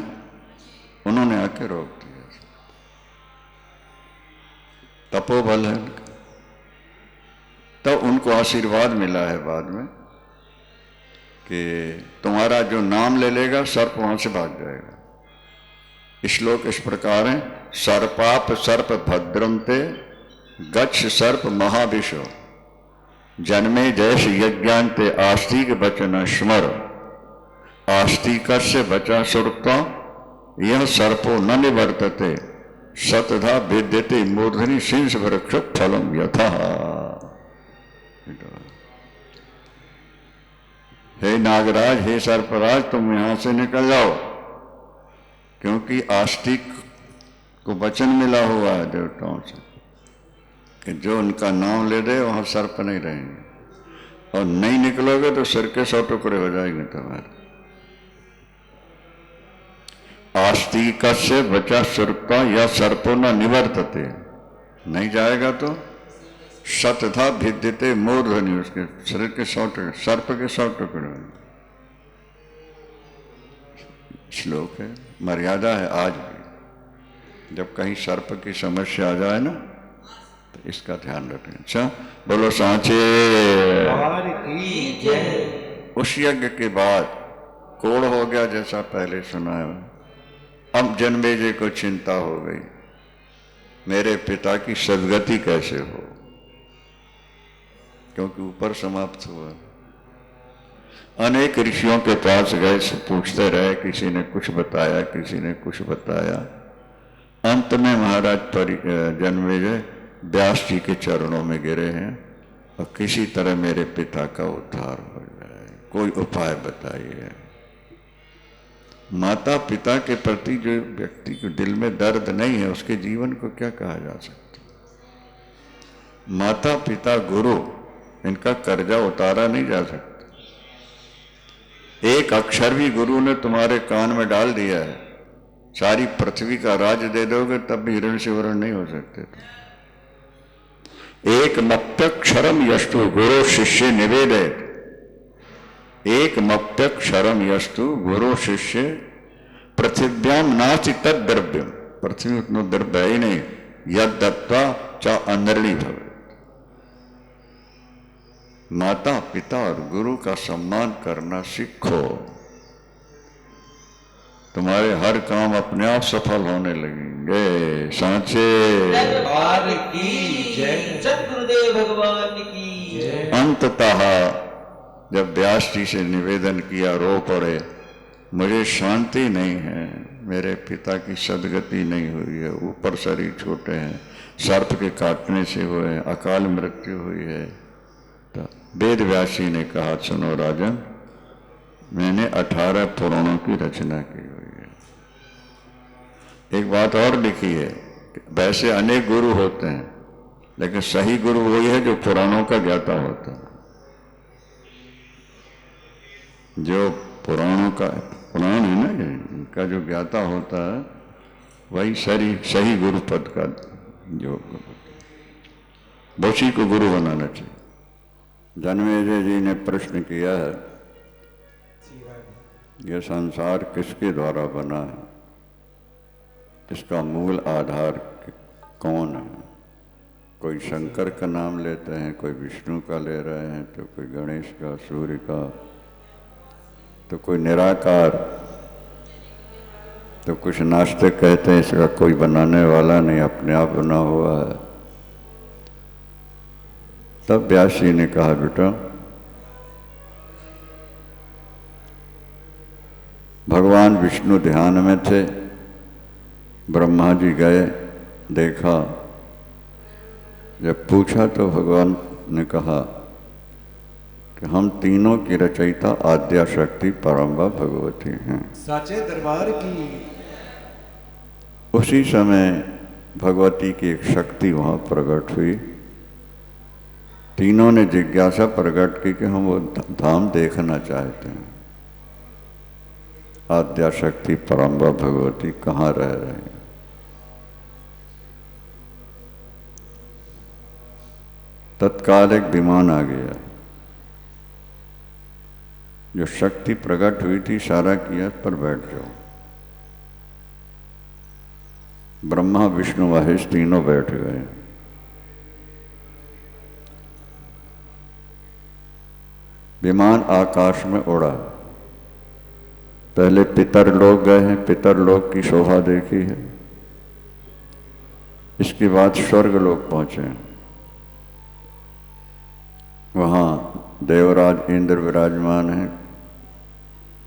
उन्होंने आके रोक दिया। तपोबल है उनका। तब उनको आशीर्वाद मिला है बाद में कि तुम्हारा जो नाम ले लेगा सर्प वहां से भाग जाएगा। श्लोक इस प्रकार है, सर्पाप सर्प भद्रम ते गच्छ सर्प महाविशो जन्मे जैस यज्ञान्ते आस्तिक वचन स्मर आस्तिक से बचा सुरता यह सर्पो न निवर्तते सतधा विद्यते मूर्धनि शीर्ष वृक्ष फलम यथा। हे नागराज, हे सर्पराज, तुम यहां से निकल जाओ, क्योंकि आस्तिक को वचन मिला हुआ है देवताओं से कि जो उनका नाम ले दे वहां सर्प नहीं रहेंगे, और नहीं निकलोगे तो सिर के 100 टुकड़े हो जाएंगे तुम्हारे। आस्तिक से बचा सुरता या सर्पो न निवर्तते, नहीं जाएगा तो शतधा भिद्यते मूर्धनि, उसके शरीर के 100 टुकड़े, सर्प के 100 टुकड़े। श्लोक है, मर्यादा है आज भी। जब कहीं सर्प की समस्या आ जाए ना तो इसका ध्यान रखें। अच्छा बोलो सांचे। उस यज्ञ के बाद कोढ़ हो गया, जैसा पहले सुना है। अब जन्मेजय को चिंता हो गई, मेरे पिता की सदगति कैसे हो, क्योंकि ऊपर समाप्त हुआ। अनेक ऋषियों के पास गए, पूछते रहे, किसी ने कुछ बताया, किसी ने कुछ बताया। अंत में महाराज जन्मेजय व्यास जी के चरणों में गिरे हैं और किसी तरह मेरे पिता का उद्धार हो जाए, कोई उपाय बताइए। माता पिता के प्रति जो व्यक्ति के दिल में दर्द नहीं है, उसके जीवन को क्या कहा जा सकता। माता पिता गुरु, इनका कर्जा उतारा नहीं जा सकता। एक अक्षर भी गुरु ने तुम्हारे कान में डाल दिया है, सारी पृथ्वी का राज दे दोगे तब भी हिरण से वरण नहीं हो सकते। एक मप्यक्षरम यस्तु गुरु शिष्य निवेदित, एक मप्यक्षरम यस्तु गुरु शिष्य पृथिव्याम नास्ति तद द्रव्यम, पृथ्वी उतना द्रव्य ही नहीं, यद दत्वा चा अनरणी भवे। माता पिता और गुरु का सम्मान करना सीखो, तुम्हारे हर काम अपने आप सफल होने लगेंगे। सांचे सद्गुरुदेव भगवान की। अंततः जब व्यास जी से निवेदन किया, रो पड़े, मुझे शांति नहीं है, मेरे पिता की सदगति नहीं हुई है, ऊपर शरीर छोटे हैं, सर्प के काटने से हुए हैं, अकाल मृत्यु हुई है। तो वेद व्यास जी ने कहा, सुनो राजन, मैंने 18 पुराणों की रचना की हुई है। एक बात और लिखी है, वैसे अनेक गुरु होते हैं, लेकिन सही गुरु वही है जो पुराणों का ज्ञाता होता है। जो पुराणों का पुराण है ना, इनका जो ज्ञाता होता है वही सही गुरु पद का जो उसी को गुरु बनाना चाहिए। जन्मेजय जी ने प्रश्न किया है, यह संसार किसके द्वारा बना है, इसका मूल आधार कौन है। कोई शंकर का नाम लेते हैं, कोई विष्णु का ले रहे हैं, तो कोई गणेश का, सूर्य का, तो कोई निराकार, तो कुछ नास्तिक कहते हैं इसका कोई बनाने वाला नहीं, अपने आप बना हुआ है। तब व्यास जी ने कहा, बेटा भगवान विष्णु ध्यान में थे, ब्रह्मा जी गए, देखा, जब पूछा तो भगवान ने कहा कि हम तीनों की रचयिता आद्या शक्ति परम्बा भगवती हैं, साचे दरबार की। उसी समय भगवती की एक शक्ति वहाँ प्रकट हुई। तीनों ने जिज्ञासा प्रकट की कि हम वो धाम देखना चाहते हैं। आद्या शक्ति परम्बा भगवती कहाँ रह रहे हैं। तत्काल एक विमान आ गया, जो शक्ति प्रकट हुई थी, इशारा किया पर बैठ जाओ। ब्रह्मा विष्णु महेश तीनों बैठ गए। विमान आकाश में उड़ा। पहले पितर लोग गए हैं, पितर लोग की शोभा देखी है। इसके बाद स्वर्ग लोग पहुंचे हैं। वहाँ देवराज इंद्र विराजमान है,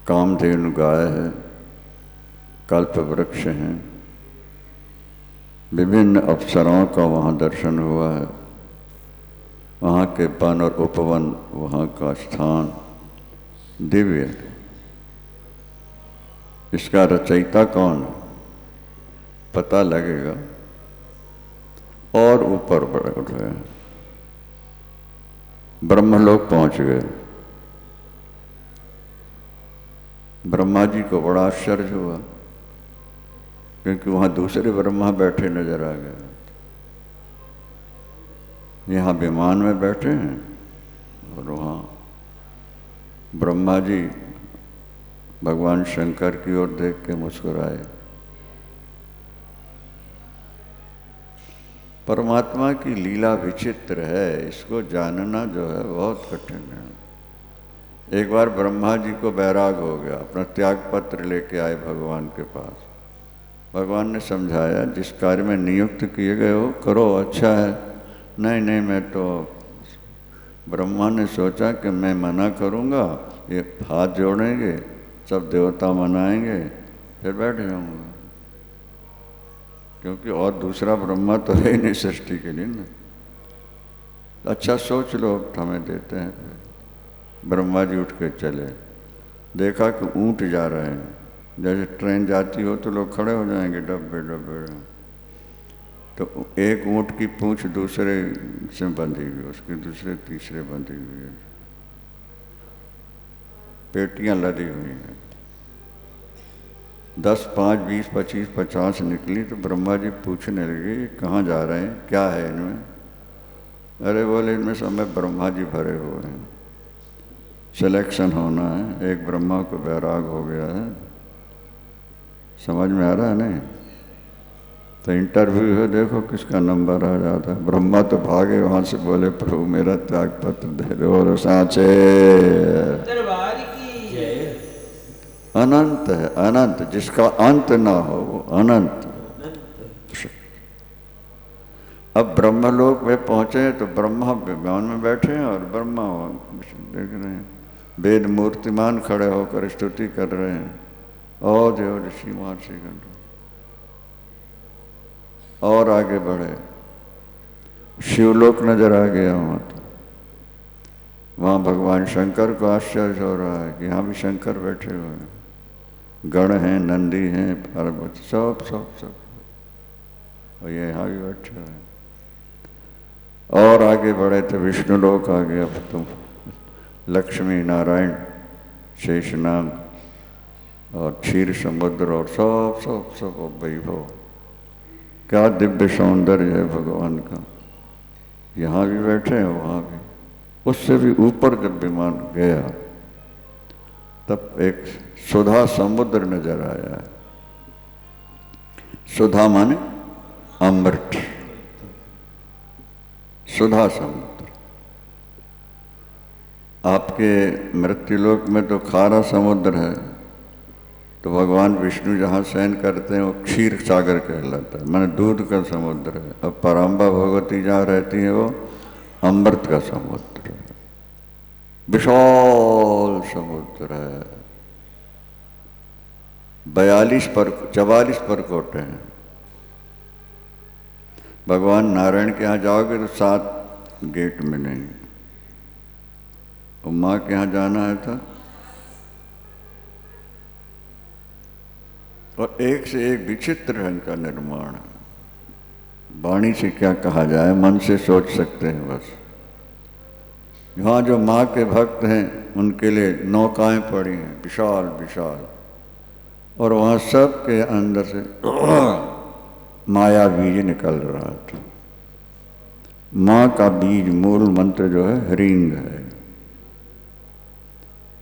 कामधेनु गाय है, कल्प वृक्ष हैं, विभिन्न अप्सराओं का वहाँ दर्शन हुआ है। वहाँ के वन और उपवन, वहाँ का स्थान दिव्य है। इसका रचयिता कौन है पता लगेगा। और ऊपर बढ़ उठे, ब्रह्मलोक पहुँच गए। ब्रह्मा जी को बड़ा आश्चर्य हुआ, क्योंकि वहाँ दूसरे ब्रह्मा बैठे नजर आ गए। यहाँ विमान में बैठे हैं और वहाँ ब्रह्मा जी भगवान शंकर की ओर देख के मुस्कुराए। परमात्मा की लीला विचित्र है, इसको जानना जो है बहुत कठिन है। एक बार ब्रह्मा जी को बैराग हो गया, अपना त्याग पत्र लेके आए भगवान के पास। भगवान ने समझाया, जिस कार्य में नियुक्त किए गए हो करो, अच्छा है। नहीं नहीं, मैं तो, ब्रह्मा ने सोचा कि मैं मना करूँगा, ये हाथ जोड़ेंगे, सब देवता मनाएंगे, फिर बैठ जाऊँगा, क्योंकि और दूसरा ब्रह्मा तो है ही नहीं सृष्टि के लिए ना। अच्छा सोच लो, हमें देते हैं। फिर ब्रह्मा जी उठ के चले, देखा कि ऊँट जा रहे हैं, जैसे ट्रेन जाती हो तो लोग खड़े हो जाएंगे डब्बे डब्बे। तो एक ऊँट की पूँछ दूसरे से बंधी हुई, उसकी दूसरे तीसरे बंधी हुई है, पेटियां लदी हुई हैं। 10, 5, 20, 25, 50 निकली तो ब्रह्मा जी पूछने लगे, कहाँ जा रहे हैं, क्या है इनमें? अरे बोले, इनमें सब में ब्रह्मा जी भरे हुए हैं, सिलेक्शन होना है, एक ब्रह्मा को वैराग हो गया है। समझ में आ रहा है नहीं? तो इंटरव्यू है, देखो किसका नंबर आ जाता है। ब्रह्मा तो भागे वहाँ से, बोले प्रभु मेरा त्याग पत्र दे दो, और सांचे दरबार की जय। अनंत है, अनंत, जिसका अंत ना हो वो अनंत। अब ब्रह्मलोक में पहुंचे तो ब्रह्मा विमान में बैठे हैं और ब्रह्मा देख रहे हैं, वेद मूर्तिमान खड़े होकर स्तुति कर रहे हैं, और देव ऋषि महर्षि गण। और आगे बढ़े, शिवलोक नजर आ गया वहाँ। तो वहाँ भगवान शंकर को आश्चर्य हो रहा है कि यहाँ भी शंकर बैठे हुए हैं, गण हैं, नंदी हैं, पार्वती, सब सब सब, और ये यहाँ भी बैठे हुए हैं। और आगे बढ़े तो विष्णु लोक आ गया। अब तुम लक्ष्मी नारायण शेषनाग और क्षीर समुद्र और सब सब सब वैभव, क्या दिव्य सौंदर्य है भगवान का। यहाँ भी बैठे हैं, वहाँ भी। उससे भी ऊपर जब विमान गया तब एक सुधा समुद्र नजर आया। सुधा माने अमृत, सुधा समुद्र। आपके मृत्युलोक में तो खारा समुद्र है, तो भगवान विष्णु जहाँ शयन करते हैं वो क्षीर सागर कहलाता है, माने दूध का समुद्र है। अब पराम्बा भगवती जहाँ रहती है वो अमृत का समुद्र है, विशाल समुद्र है। 44 परकोटे हैं। भगवान नारायण के यहाँ जाओगे तो 7 गेट मिलेंगे, और माँ के यहाँ जाना है तो, और एक से एक विचित्र ढंग का निर्माण है। वाणी से क्या कहा जाए, मन से सोच सकते हैं बस। यहाँ जो माँ के भक्त हैं उनके लिए नौकाएं पड़ी हैं, विशाल विशाल, और वहाँ सब के अंदर से माया बीज निकल रहा था। माँ का बीज, मूल मंत्र जो है ह्रींग है,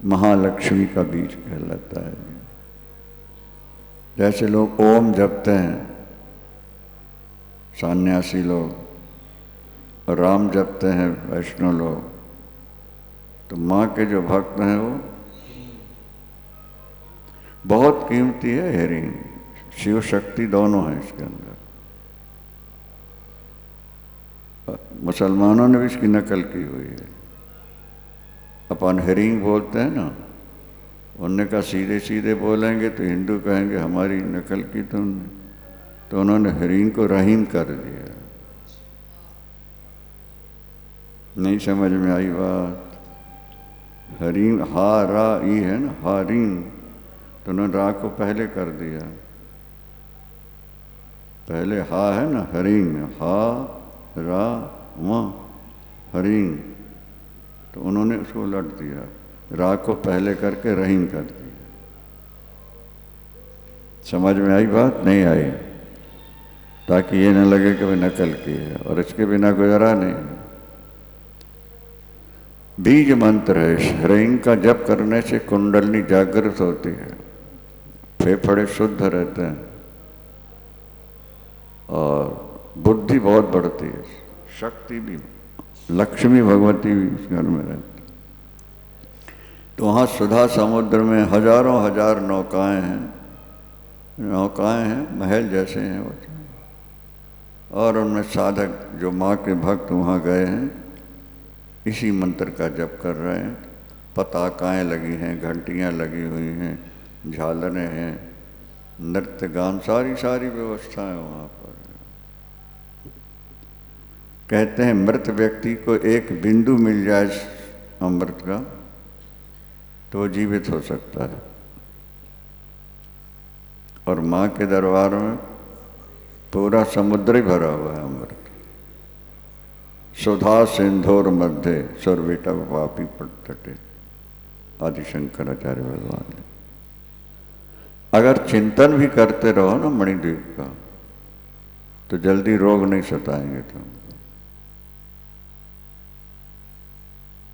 महालक्ष्मी का बीज कहलाता है। जैसे लोग ओम जपते हैं सन्यासी लोग, और राम जपते हैं वैष्णव लोग, तो माँ के जो भक्त हैं वो बहुत कीमती है ह्रींग। शिव शक्ति दोनों है इसके अंदर। मुसलमानों ने भी इसकी नकल की हुई है। अपन ह्रींग बोलते हैं ना, उन्होंने कहा सीधे सीधे बोलेंगे तो हिंदू कहेंगे हमारी नकल की तुमने, तो उन्होंने ह्रींग को रहीम कर दिया। नहीं समझ में आई बात? ह्रींग हा रा ई है ना, हारींग, तो उन्होंने रा को पहले कर दिया। पहले हा है ना ह्रींग, हा रा व ह्रींग, तो उन्होंने उसको उलट दिया, रा को पहले करके रहीम कर दिया। समझ में आई बात? नहीं आई? ताकि ये न लगे कि वे नकल की है, और इसके बिना गुजारा नहीं। बीज मंत्र है। ह्रींग का जप करने से कुंडलनी जागृत होती है, फेफड़े शुद्ध रहते हैं, और बुद्धि बहुत बढ़ती है, शक्ति भी, लक्ष्मी भगवती भी उस घर में रहती। तो वहाँ सुधा समुद्र में हजारों हजार नौकाएं हैं, नौकाएँ हैं, महल जैसे हैं वो, और उनमें साधक जो माँ के भक्त वहाँ गए हैं, इसी मंत्र का जप कर रहे हैं। पताकाएँ लगी हैं, घंटियाँ लगी हुई हैं, झालरें हैं, नृत्य गान, सारी व्यवस्थाएं वहाँ पर। कहते हैं मृत व्यक्ति को एक बिंदु मिल जाए अमृत का तो जीवित हो सकता है, और माँ के दरबार में पूरा समुद्र ही भरा हुआ है अमृत। सुधा सिंधोर मध्य सर्वेटव वापी पट्टटे, आदि शंकराचार्य भगवान ने। अगर चिंतन भी करते रहो ना मणिद्वीप का, तो जल्दी रोग नहीं सताएंगे तुम,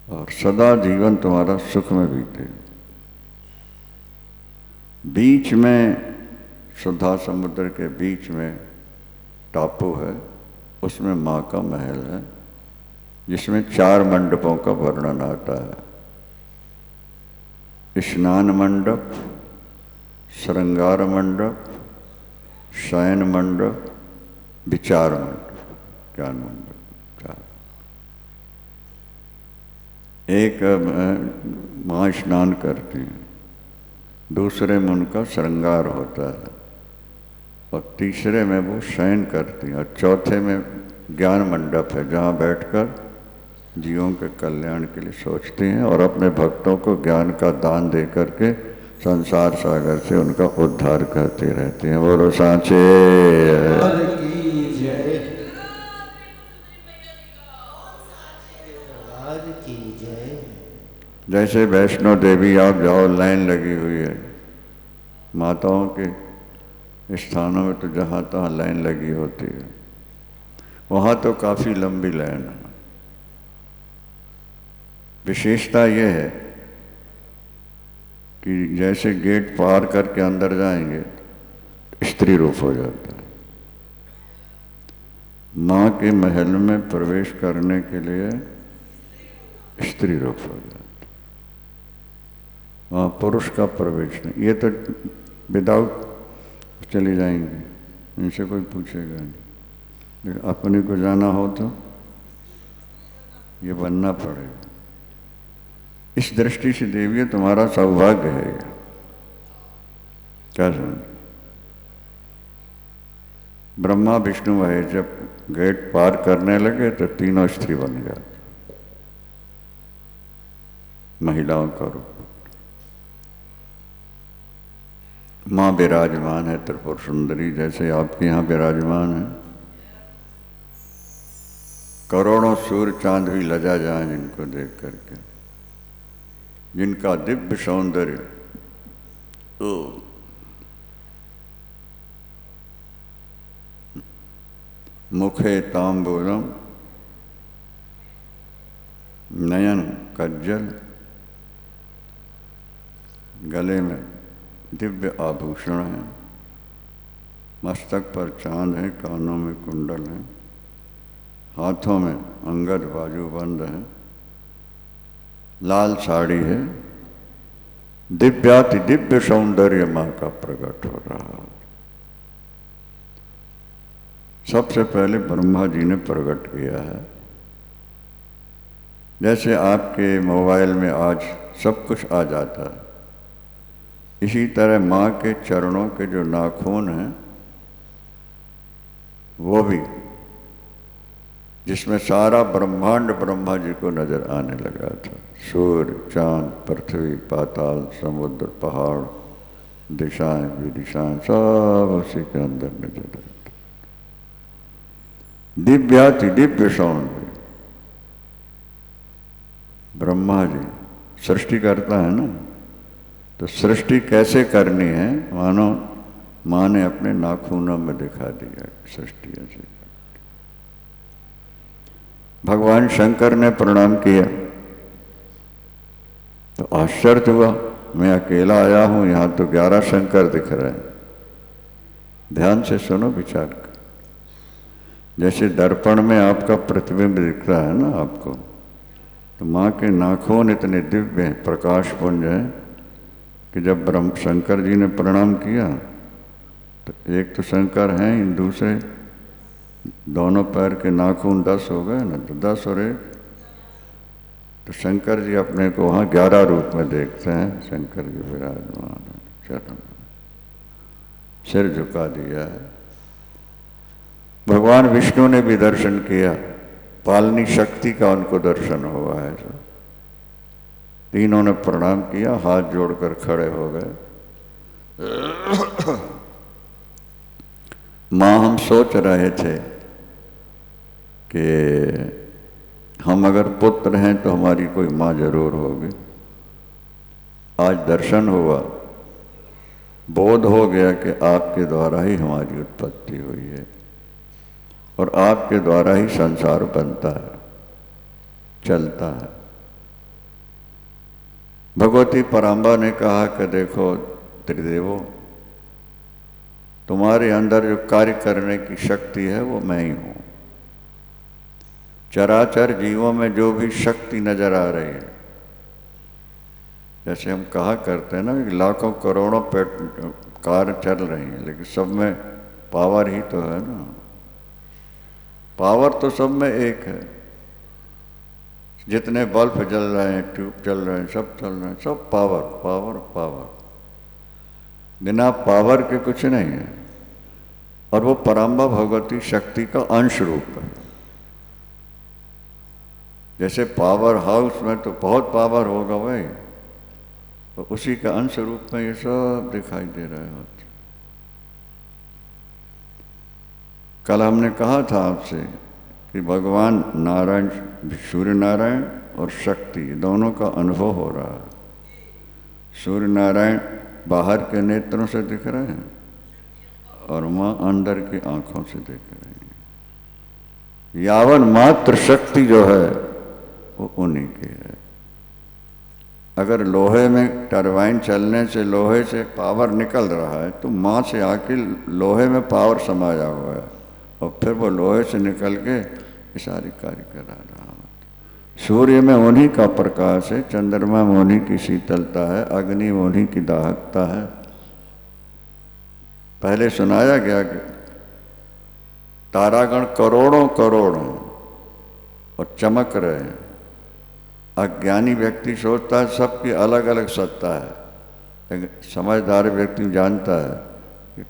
और सदा जीवन तुम्हारा सुख में बीते। बीच में सुधा समुद्र के बीच में टापू है, उसमें माँ का महल है, जिसमें 4 मंडपों का वर्णन आता है। स्नान मंडप, श्रृंगार मंडप, शयन मंडप, विचार मंडप, ज्ञान मंडप 4। एक माँ स्नान करती है, दूसरे में उनका श्रृंगार होता है, और तीसरे में वो शयन करती है, और चौथे में ज्ञान मंडप है, जहाँ बैठकर जीवों के कल्याण के लिए सोचते हैं और अपने भक्तों को ज्ञान का दान दे करके संसार सागर से उनका उद्धार करते रहते हैं। बोलो सांचे की जय, की जय। जैसे वैष्णो देवी आप जाओ, लाइन लगी हुई है माताओं के स्थानों में, तो जहाँ तहाँ लाइन लगी होती है, वहाँ तो काफ़ी लंबी लाइन है। विशेषता यह है कि जैसे गेट पार करके अंदर जाएंगे, स्त्री रूप हो जाता है। माँ के महल में प्रवेश करने के लिए स्त्री रूप हो जाता है, वहाँ पुरुष का प्रवेश नहीं। ये तो विदाउट चले जाएंगे, इनसे कोई पूछेगा नहीं, लेकिन अपने को जाना हो तो ये बनना पड़ेगा। इस दृष्टि से देवी तुम्हारा सौभाग्य है। क्या समझ? ब्रह्मा विष्णु महेश जब गेट पार करने लगे तो तीनों स्त्री बन गया, महिलाओं का रूप। माँ विराजमान है त्रिपुर सुंदरी, जैसे आपके यहाँ विराजमान है। करोड़ों सूर्य चांद भी लजा जाए जिनको देख करके, जिनका दिव्य सौंदर्य तो मुखे तांबूलम नयन कज्जल, गले में दिव्य आभूषण हैं, मस्तक पर चांद है, कानों में कुंडल है, हाथों में अंगद बाजूबंद है, लाल साड़ी है, दिव्याति दिव्य सौंदर्य माँ का प्रकट हो रहा है। सबसे पहले ब्रह्मा जी ने प्रकट किया है। जैसे आपके मोबाइल में आज सब कुछ आ जाता है, इसी तरह माँ के चरणों के जो नाखून हैं वो भी, जिसमें सारा ब्रह्मांड ब्रह्मा जी को नजर आने लगा था। सूर्य, चांद, पृथ्वी, पाताल, समुद्र, पहाड़, दिशाएं विदिशाएं सब उसी के अंदर नजर आते। दिव्याति दिव्य सौंदर्य। ब्रह्मा जी सृष्टि करता है ना, तो सृष्टि कैसे करनी है मानो माँ ने अपने नाखूनों में दिखा दिया सृष्टि ऐसे। भगवान शंकर ने प्रणाम किया तो आश्चर्य हुआ, मैं अकेला आया हूं, यहां तो 11 शंकर दिख रहे हैं। ध्यान से सुनो, विचार कर। जैसे दर्पण में आपका प्रतिबिंब दिखता है ना आपको, तो माँ के नाखून इतने दिव्य हैं, प्रकाश पुंज है, कि जब ब्रह्म शंकर जी ने प्रणाम किया तो एक तो शंकर हैं ही, दूसरे दोनों पैर के नाखून 10 हो गए ना, तो 10 और 1। तो शंकर जी अपने को वहाँ 11 रूप में देखते हैं। शंकर जी विराजमान हैं, चरण सिर झुका दिया है। भगवान विष्णु ने भी दर्शन किया, पालनी शक्ति का उनको दर्शन हुआ है। जो तीनों ने प्रणाम किया, हाथ जोड़कर खड़े हो गए। माँ, हम सोच रहे थे कि हम अगर पुत्र हैं तो हमारी कोई माँ जरूर होगी। आज दर्शन हुआ, बोध हो गया कि आपके द्वारा ही हमारी उत्पत्ति हुई है और आपके द्वारा ही संसार बनता है, चलता है। भगवती पराम्बा ने कहा कि देखो त्रिदेवों, तुम्हारे अंदर जो कार्य करने की शक्ति है वो मैं ही हूँ। चराचर जीवों में जो भी शक्ति नजर आ रही है, जैसे हम कहा करते हैं ना कि लाखों करोड़ों कार चल रही हैं, लेकिन सब में पावर ही तो है ना। पावर तो सब में एक है। जितने बल्ब जल रहे हैं, ट्यूब चल रहे हैं, सब चल रहे हैं, सब पावर पावर पावर। बिना पावर के कुछ नहीं है। और वो पराम्बा भगवती शक्ति का अंश रूप है। जैसे पावर हाउस में तो बहुत पावर होगा भाई, तो उसी का अंश रूप में ये सब दिखाई दे रहे होते। कल हमने कहा था आपसे कि भगवान नारायण, सूर्य नारायण और शक्ति दोनों का अनुभव हो रहा है। सूर्य नारायण बाहर के नेत्रों से दिख रहे हैं और माँ अंदर की आंखों से देख रहे हैं। यावन मात्र शक्ति जो है वो उन्हीं की है। अगर लोहे में टरबाइन चलने से लोहे से पावर निकल रहा है तो माँ से आके लोहे में पावर समाया हुआ है और फिर वो लोहे से निकल के सारी कार्य करा रहा है। सूर्य में उन्हीं का प्रकाश है, चंद्रमा में उन्हीं की शीतलता है, अग्नि में उन्हीं की दाहकता है। पहले सुनाया गया कि तारागण करोड़ों करोड़ों और चमक रहे हैं। अज्ञानी व्यक्ति सोचता है सबकी अलग अलग सत्ता है, लेकिन समझदार व्यक्ति जानता है कि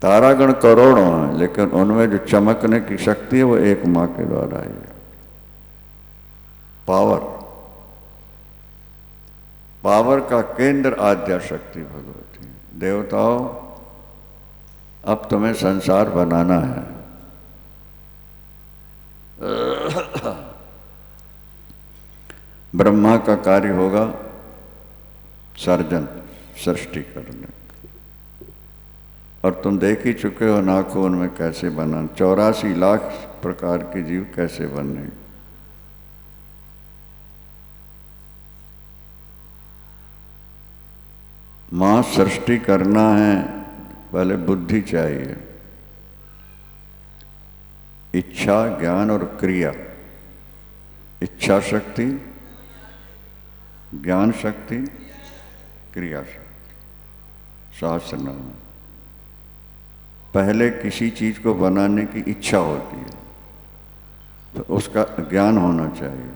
तारागण करोड़ों हैं, लेकिन उनमें जो चमकने की शक्ति है वो एक माँ के द्वारा ही है। पावर, पावर का केंद्र आद्या शक्ति भगवती। देवताओं, अब तुम्हें संसार बनाना है। ब्रह्मा का कार्य होगा सर्जन, सृष्टि करने, और तुम देख ही चुके हो नाखून में कैसे बना, 84 लाख प्रकार के जीव कैसे बने। मां सृष्टि करना है, पहले बुद्धि चाहिए, इच्छा, ज्ञान और क्रिया। इच्छा शक्ति, ज्ञान शक्ति, क्रिया शक्ति। शास्त्र नाम पहले किसी चीज को बनाने की इच्छा होती है तो उसका ज्ञान होना चाहिए,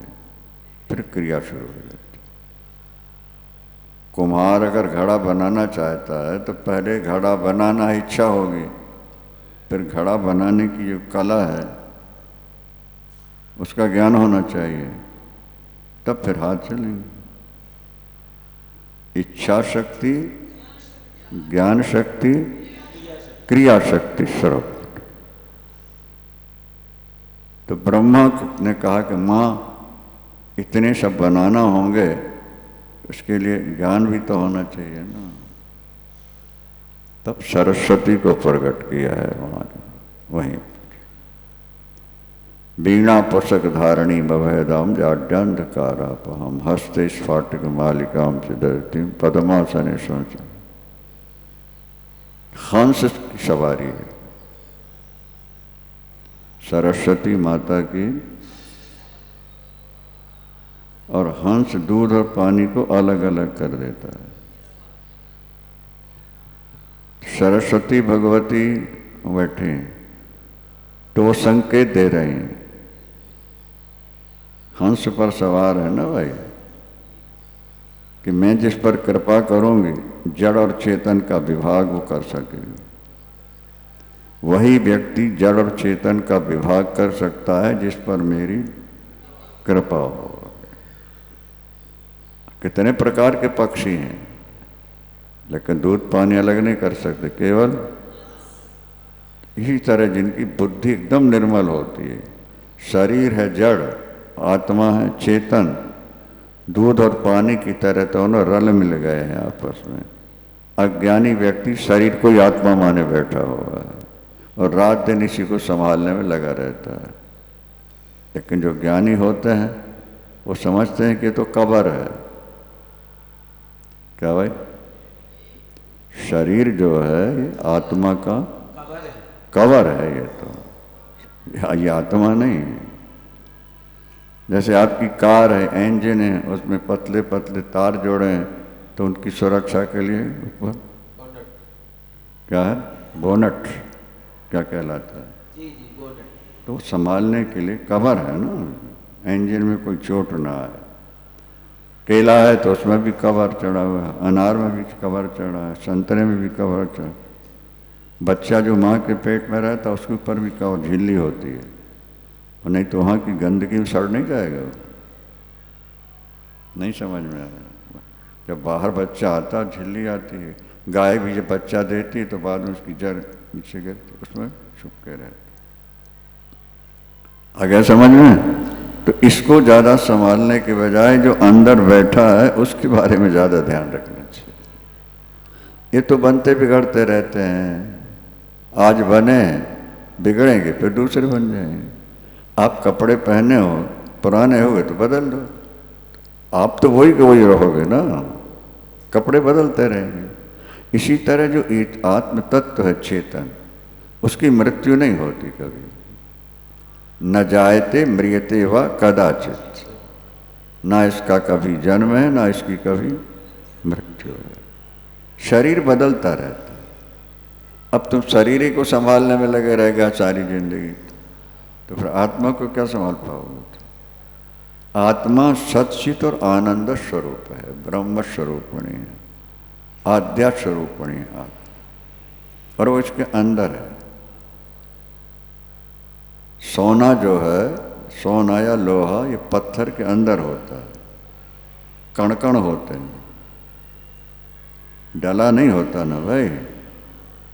फिर क्रिया शुरू हो जाती है। कुम्हार अगर घड़ा बनाना चाहता है तो पहले घड़ा बनाना इच्छा होगी, फिर घड़ा बनाने की जो कला है उसका ज्ञान होना चाहिए, तब फिर हाथ चलेंगे। इच्छा शक्ति, ज्ञान शक्ति, क्रिया शक्ति सर्व। तो ब्रह्मा ने कहा कि माँ इतने सब बनाना होंगे, उसके लिए ज्ञान भी तो होना चाहिए ना। तब सरस्वती को प्रकट किया है वहाँ वहीं। वीणा पुस्तक धारणी भवेदाम जाड्यांधकारापहम हस्ते स्फाटिक मालिकाम सिद्धति पद्मासने सोच। हंस की सवारी है सरस्वती माता की, और हंस दूध और पानी को अलग अलग कर देता है। सरस्वती भगवती बैठी तो वो संकेत दे रही हैं। हंस पर सवार है ना भाई, कि मैं जिस पर कृपा करूंगी जड़ और चेतन का विभाग वो कर सकेगी। वही व्यक्ति जड़ और चेतन का विभाग कर सकता है जिस पर मेरी कृपा हो। कितने प्रकार के पक्षी हैं, लेकिन दूध पानी अलग नहीं कर सकते, केवल इसी तरह जिनकी बुद्धि एकदम निर्मल होती है। शरीर है जड़, आत्मा है चेतन, दूध और पानी की तरह दोनों रल मिल गए हैं आपस में। अज्ञानी व्यक्ति शरीर को ही आत्मा माने बैठा हुआ है और रात दिन इसी को संभालने में लगा रहता है। लेकिन जो ज्ञानी होते हैं वो समझते हैं कि ये तो कबर है। क्या भाई? शरीर जो है ये आत्मा का कवर है, ये आत्मा नहीं है। जैसे आपकी कार है, इंजन है, उसमें पतले पतले तार जोड़े हैं तो उनकी सुरक्षा के लिए ऊपर क्या है? बोनट क्या कहलाता है? जी जी, बोनट। तो संभालने के लिए कवर है ना, इंजन में कोई चोट ना आए। केला है तो उसमें भी कवर चढ़ा हुआ है, अनार में भी कवर चढ़ा है, संतरे में भी कवर चढ़ा। बच्चा जो माँ के पेट में रहता है उसके ऊपर भी कवर, झिल्ली होती है, और नहीं तो वहाँ की गंदगी सड़ नहीं जाएगा। नहीं समझ में आ रहा? जब बाहर बच्चा आता झिल्ली आती है। गाय भी जब बच्चा देती है तो बाद में उसकी जड़ नीचे गिरती, उसमें छुप के रहती। आ गया समझ में? तो इसको ज़्यादा संभालने के बजाय जो अंदर बैठा है उसके बारे में ज़्यादा ध्यान रखना चाहिए। ये तो बनते बिगड़ते रहते हैं, आज बने बिगड़ेंगे फिर दूसरे बन जाएंगे। आप कपड़े पहने हो, पुराने हो गए तो बदल दो, आप तो वही के वही रहोगे ना, कपड़े बदलते रहेंगे। इसी तरह जो आत्म तत्व है चेतन, उसकी मृत्यु नहीं होती कभी। न जायते म्रियते व कदाचित, ना इसका कभी जन्म है ना इसकी कभी मृत्यु है। शरीर बदलता रहता है। अब तुम शरीर ही को संभालने में लगे रहेगा सारी जिंदगी तो फिर आत्मा को क्या संभाल पाओगे? आत्मा सच्चित और आनंद स्वरूप है, ब्रह्म स्वरूपणी है, आद्या स्वरूपणी है आत्मा, और वो इसके अंदर है। सोना जो है, सोना या लोहा, ये पत्थर के अंदर होता है, कण कण होते हैं, डला नहीं होता ना भाई।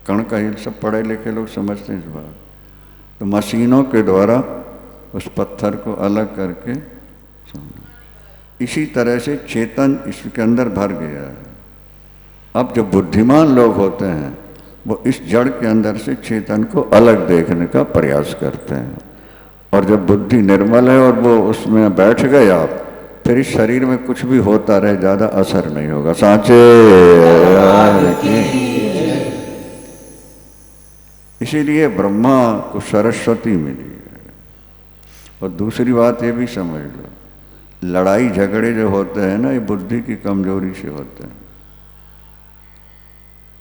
कण का ही सब पढ़े लिखे लोग समझते हैं इस बात। तो मशीनों के द्वारा उस पत्थर को अलग करके सोना, इसी तरह से चेतन इसके अंदर भर गया है। अब जो बुद्धिमान लोग होते हैं वो इस जड़ के अंदर से चेतन को अलग देखने का प्रयास करते हैं, और जब बुद्धि निर्मल है और वो उसमें बैठ गए आप, फिर इस शरीर में कुछ भी होता रहे ज़्यादा असर नहीं होगा। सांचे इसीलिए ब्रह्मा को सरस्वती मिली है। और दूसरी बात ये भी समझ लो, लड़ाई झगड़े जो होते हैं ना, ये बुद्धि की कमजोरी से होते हैं।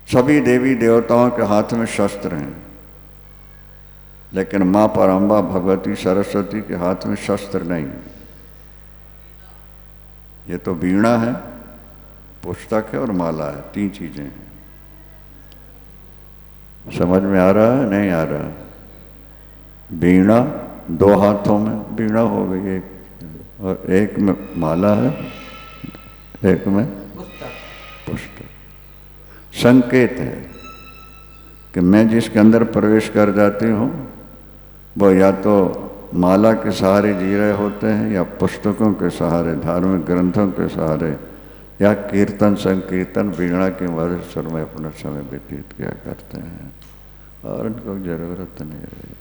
सभी देवी देवताओं के हाथ में शस्त्र हैं, लेकिन माँ परम्बा भगवती सरस्वती के हाथ में शस्त्र नहीं है। ये तो वीणा है, पुस्तक है और माला है, तीन चीजें हैं। समझ में आ रहा है? नहीं आ रहा? वीणा दो हाथों में वीणा हो गई एक, और एक में माला है, एक में पुस्तक। संकेत है कि मैं जिसके अंदर प्रवेश कर जाती हूँ वो या तो माला के सहारे जी रहे होते हैं, या पुस्तकों के सहारे, धार्मिक ग्रंथों के सहारे, या कीर्तन संकीर्तन वीणा के मधुर स्वर में अपना समय व्यतीत किया करते हैं, और उनको जरूरत नहीं रही।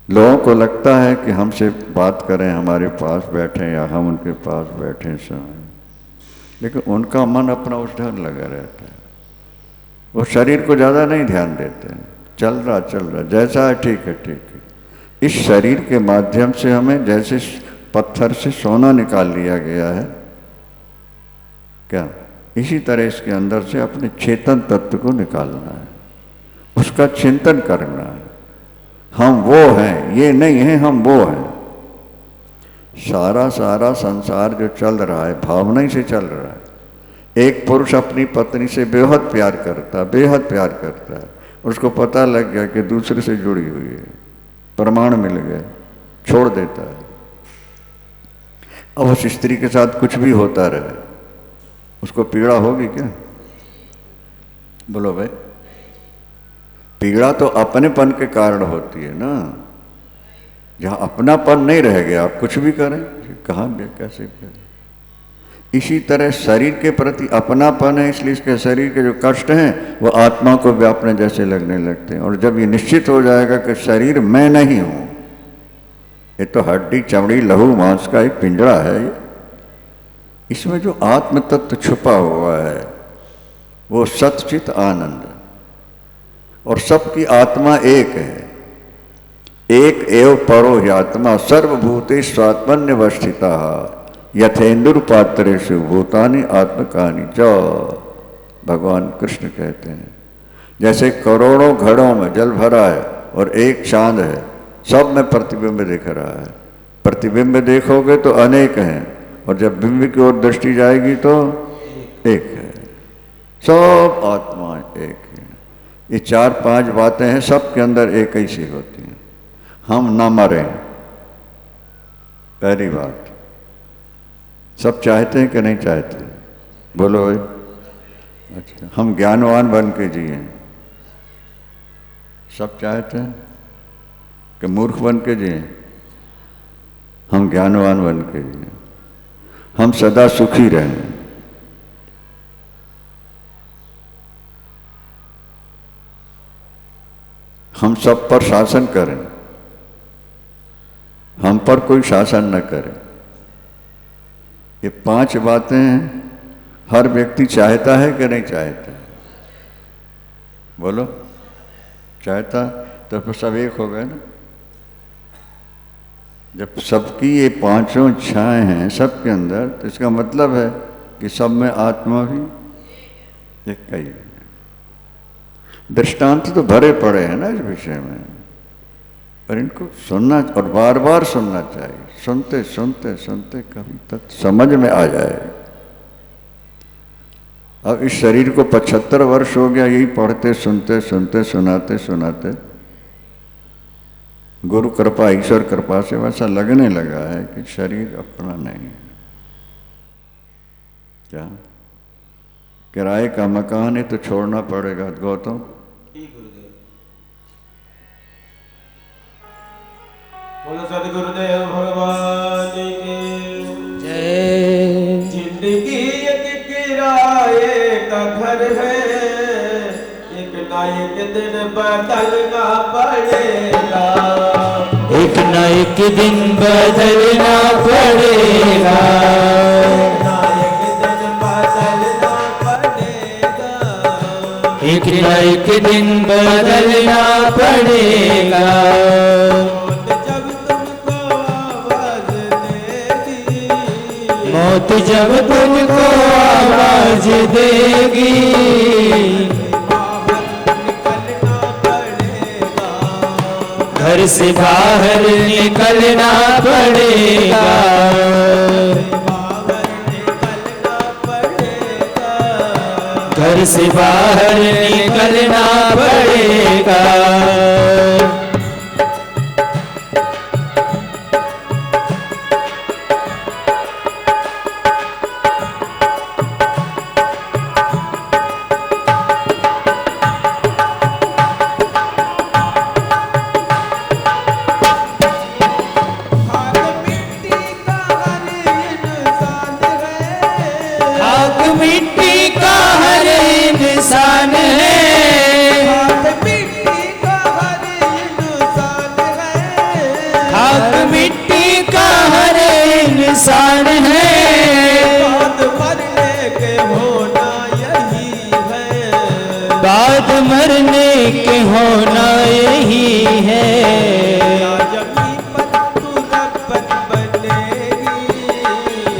लोगों को लगता है कि हमसे बात करें, हमारे पास बैठे या हम उनके पास बैठे समय, लेकिन उनका मन अपना उस ढंग लगा रहता है। वो शरीर को ज़्यादा नहीं ध्यान देते हैं, चल रहा जैसा है ठीक है ठीक है। इस शरीर के माध्यम से हमें जैसे पत्थर से सोना निकाल लिया गया है, क्या इसी तरह इसके अंदर से अपने चेतन तत्व को निकालना है, उसका चिंतन करना है। हम वो हैं, ये नहीं है हम वो हैं। सारा सारा संसार जो चल रहा है भावना ही से चल रहा है। एक पुरुष अपनी पत्नी से बेहद प्यार करता है, बेहद प्यार करता है, उसको पता लग गया कि दूसरे से जुड़ी हुई है, प्रमाण मिल गया, छोड़ देता है। अब उस स्त्री के साथ कुछ भी होता रहे, उसको पीड़ा होगी क्या? बोलो भाई। पीड़ा तो अपनेपन के कारण होती है ना। जहां अपनापन नहीं रह गया, आप कुछ भी करें, कहाँ गए, कैसे करें। इसी तरह शरीर के प्रति अपनापन है, इसलिए इसके शरीर के जो कष्ट हैं वो आत्मा को व्यापने जैसे लगने लगते हैं। और जब ये निश्चित हो जाएगा कि शरीर मैं नहीं हूं, ये तो हड्डी चमड़ी लहू मांस का एक पिंजरा है, ये इसमें जो आत्म तत्व छुपा हुआ है वो सच्चित आनंद है। और सबकी आत्मा एक है, एक एव परो ह्यात्मा सर्वभूतेष्वात्मन्यवस्थिता यथेन्दुर पात्रेषु भूतानि आत्मकानि च। भगवान कृष्ण कहते हैं जैसे करोड़ों घड़ों में जल भरा है और एक चांद है, सब में प्रतिबिंब दिख रहा है। प्रतिबिंब देखोगे तो अनेक हैं, और जब बिंब की ओर दृष्टि जाएगी तो एक है। सब आत्मा एक है। ये 4-5 बातें हैं, सबके अंदर एक ही सी होती हैं। हम ना मरें, पहली बात। सब चाहते हैं कि नहीं चाहते? बोलो भाई। अच्छा, हम ज्ञानवान बन के जिए, सब चाहते हैं कि मूर्ख बन के जिए? हम ज्ञानवान बन के जिए, हम सदा सुखी रहें। हम सब पर शासन करें, हम पर कोई शासन न करे। ये 5 बातें हर व्यक्ति चाहता है कि नहीं चाहता? बोलो, चाहता तो फिर सब एक हो गए ना। जब सबकी ये 5 इच्छाएं हैं सबके अंदर, तो इसका मतलब है कि सब में आत्मा भी एक का ही है। दृष्टांत तो भरे पड़े हैं ना इस विषय में, पर इनको सुनना और बार बार सुनना चाहिए। सुनते सुनते सुनते कभी तक समझ में आ जाए। अब इस शरीर को 75 वर्ष हो गया यही पढ़ते सुनते सुनते सुनाते सुनाते। गुरु कृपा ईश्वर कृपा से वैसा लगने लगा है कि शरीर अपना नहीं है। क्या किराए का मकान है तो छोड़ना पड़ेगा गौतम? बोलो सदगुरुदेव भगवान की जय। जिंदगी एक किराए का घर है, एक ना एक दिन बदलना पड़ेगा, एक न एक दिन बदलना पड़ेगा, एक ना एक दिन बदलना पड़ेगा। मौत जब तुमको आवाज देगी, घर से बाहर निकलना पड़ेगा, घर से बाहर निकलना पड़ेगा। इंसान है, बाद मरने के होना यही है, बाद मरने के होना यही है। या जमीन पर तू रब्बत बनेगी,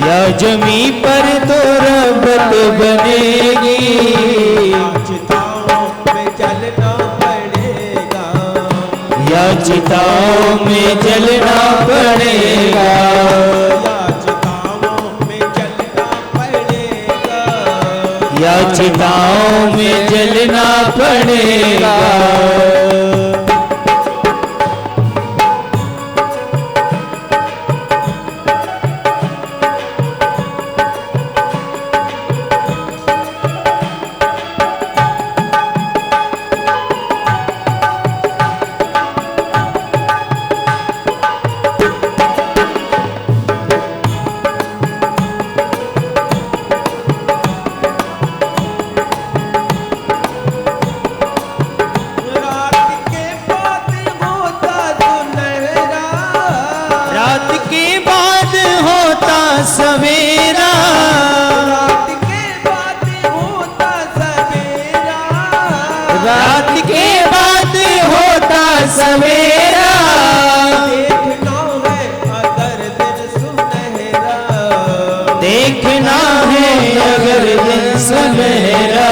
या जमी पर तो रबत बनेगी, चिताओं में जलना पड़ेगा, या चिताओं में जलना पड़ेगा, या चिताओं में जलना पड़ेगा। या चिताओं में जलना पड़ेगा। रात के बाद होता सवेरा, रात के बाद होता सवेरा, रात के बाद होता सवेरा, देखना है अगर दिन सुनहरा, देखना है अगर दिन सुनहरा,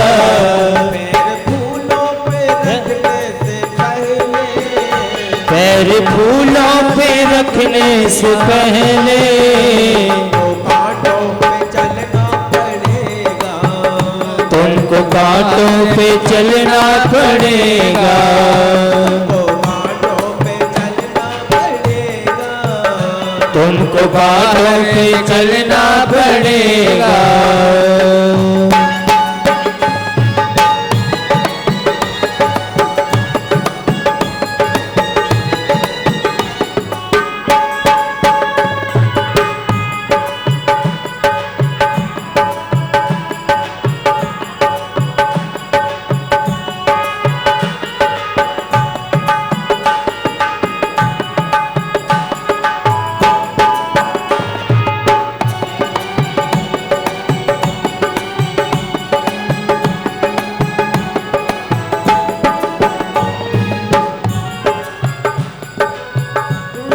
पैर फूलों पे रखने से पहले, पैर फूलों पे रखने से पहले, तो कांटों पे चलना पड़ेगा, तुमको कांटों पे चलना पड़ेगा, तुमको कांटों पे चलना पड़ेगा। तुमको कांटों पे चलना पड़ेगा।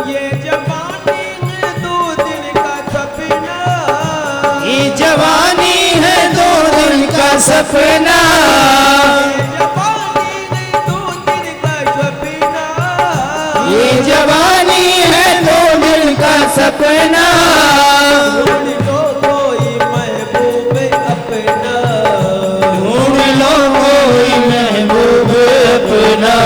ये जवानी है 2 दिन का सपना, ये जवानी है 2 दिन का सपना, ये जवानी है 2 दिन का सपना, ये जवानी है 2 दिन का सपना, ढूंढ लो कोई महबूब अपना,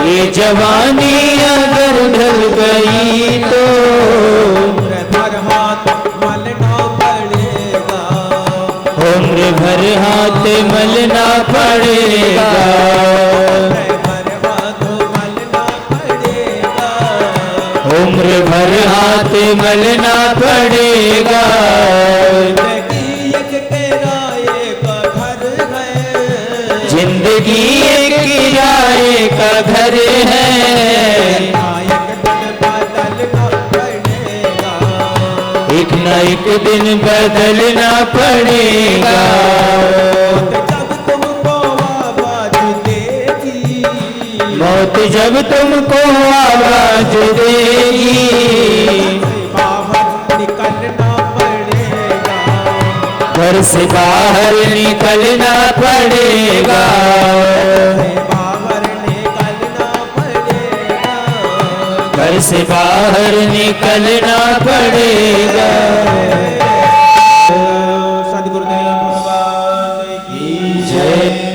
ये जवानी अगर ढल गई तो, उम्र भर हाथ मलना पड़ेगा, उम्र भर हाथ मलना पड़ेगा, उम्र भर हाथ मलना पड़ेगा। जिंदगी एक किराए का घर है, एक न एक दिन बदलना पड़ेगा, मौत जब तुमको आवाज देगी, घर से बाहर निकलना पड़ेगा, घर से बाहर निकलना पड़ेगा। सदगुरुदेव भगवान की जय।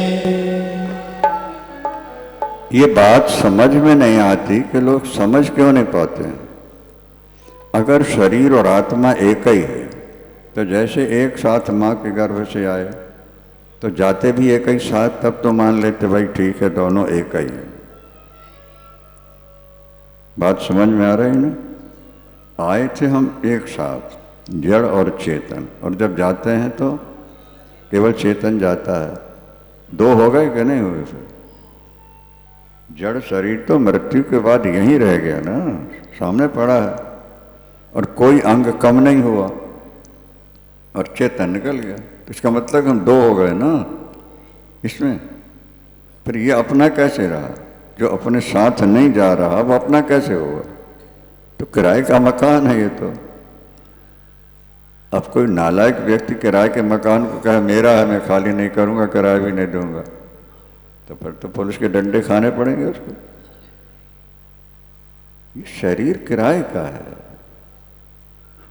ये बात समझ में नहीं आती कि लोग समझ क्यों नहीं पाते हैं। अगर शरीर और आत्मा एक ही है तो जैसे एक साथ माँ के गर्भ से आए तो जाते भी एक ही साथ, तब तो मान लेते भाई ठीक है दोनों एक ही है। बात समझ में आ रही ना? आए थे हम एक साथ, जड़ और चेतन, और जब जाते हैं तो केवल चेतन जाता है। 2 हो गए कि नहीं हुए? फिर जड़ शरीर तो मृत्यु के बाद यहीं रह गया ना, सामने पड़ा है, और कोई अंग कम नहीं हुआ, और चेतन निकल गया। तो इसका मतलब हम 2 हो गए ना इसमें। फिर ये अपना कैसे रहा? जो अपने साथ नहीं जा रहा वो अपना कैसे होगा? तो किराए का मकान है ये तो। अब कोई नालायक व्यक्ति किराए के मकान को कहे मेरा है, मैं खाली नहीं करूंगा, किराया भी नहीं दूंगा, तो फिर तो पुलिस के डंडे खाने पड़ेंगे उसको। ये शरीर किराए का है,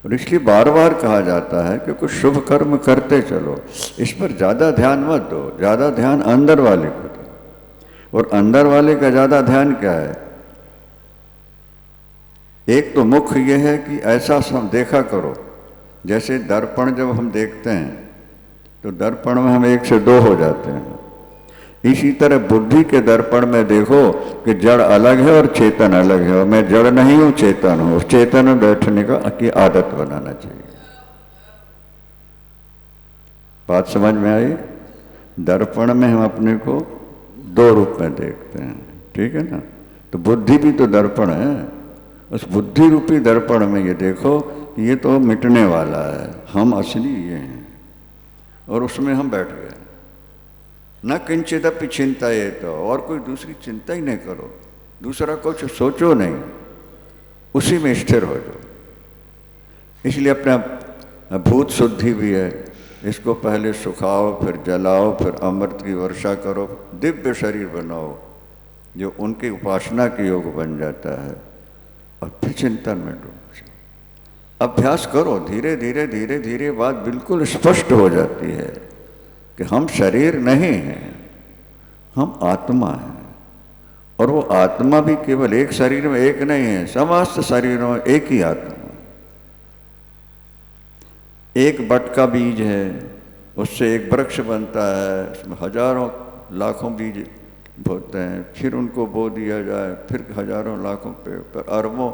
और इसलिए बार बार कहा जाता है कि कुछ शुभ कर्म करते चलो, इस पर ज़्यादा ध्यान मत दो, ज़्यादा ध्यान अंदर वाले को दो। और अंदर वाले का ज़्यादा ध्यान क्या है? एक तो मुख्य ये है कि ऐसा सब देखा करो, जैसे दर्पण जब हम देखते हैं तो दर्पण में हम 1 से 2 हो जाते हैं। इसी तरह बुद्धि के दर्पण में देखो कि जड़ अलग है और चेतन अलग है, और मैं जड़ नहीं हूं, चेतन हूं। उस चेतन में बैठने की आदत बनाना चाहिए। बात समझ में आई? दर्पण में हम अपने को 2 रूप में देखते हैं, ठीक है ना? तो बुद्धि भी तो दर्पण है। उस बुद्धि रूपी दर्पण में ये देखो कि ये तो मिटने वाला है, हम असली ये हैं, और उसमें हम बैठ गए। न किंचिदपि चिंता, ये तो और कोई दूसरी चिंता ही नहीं करो, दूसरा कुछ सोचो नहीं, उसी में स्थिर हो जाओ। इसलिए अपना भूत शुद्धि भी है, इसको पहले सुखाओ, फिर जलाओ, फिर अमृत की वर्षा करो, दिव्य शरीर बनाओ जो उनकी उपासना के योग बन जाता है, और फिर चिंतन में डूब जाओ। अभ्यास करो, धीरे धीरे धीरे धीरे बात बिल्कुल स्पष्ट हो जाती है कि हम शरीर नहीं हैं, हम आत्मा हैं। और वो आत्मा भी केवल एक शरीर में एक नहीं है, समस्त शरीरों में एक ही आत्मा है। एक बट का बीज है, उससे एक वृक्ष बनता है, उसमें हजारों लाखों बीज होते हैं, फिर उनको बो दिया जाए, फिर हजारों लाखों पे पर अरबों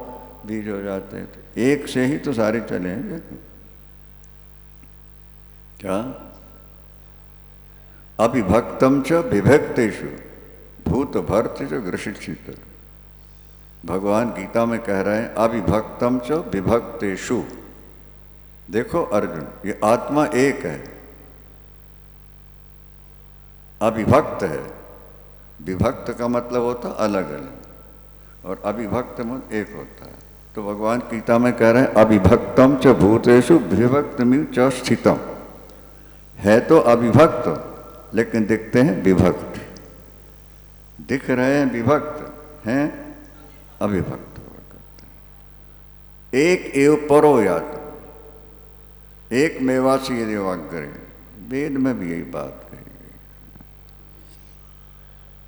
बीज हो जाते हैं। तो एक से ही तो सारे चले हैं क्या? अविभक्तम च विभक्तेषु भूत भर्त च गृहीत। भगवान गीता में कह रहे हैं अविभक्तम च विभक्तेषु। देखो अर्जुन, ये आत्मा एक है, अविभक्त है। विभक्त का मतलब होता अलग अलग, और अविभक्त मतलब एक होता है। तो भगवान गीता में कह रहे हैं अविभक्तम च भूतेषु विभक्तमिव च स्थितम। है तो अविभक्त, लेकिन दिखते हैं विभक्त, दिख रहे हैं विभक्त, हैं अविभक्त। एक एव परो यात, एक मेवासी यदि वाग्रे, वेद में भी यही बात कही गई।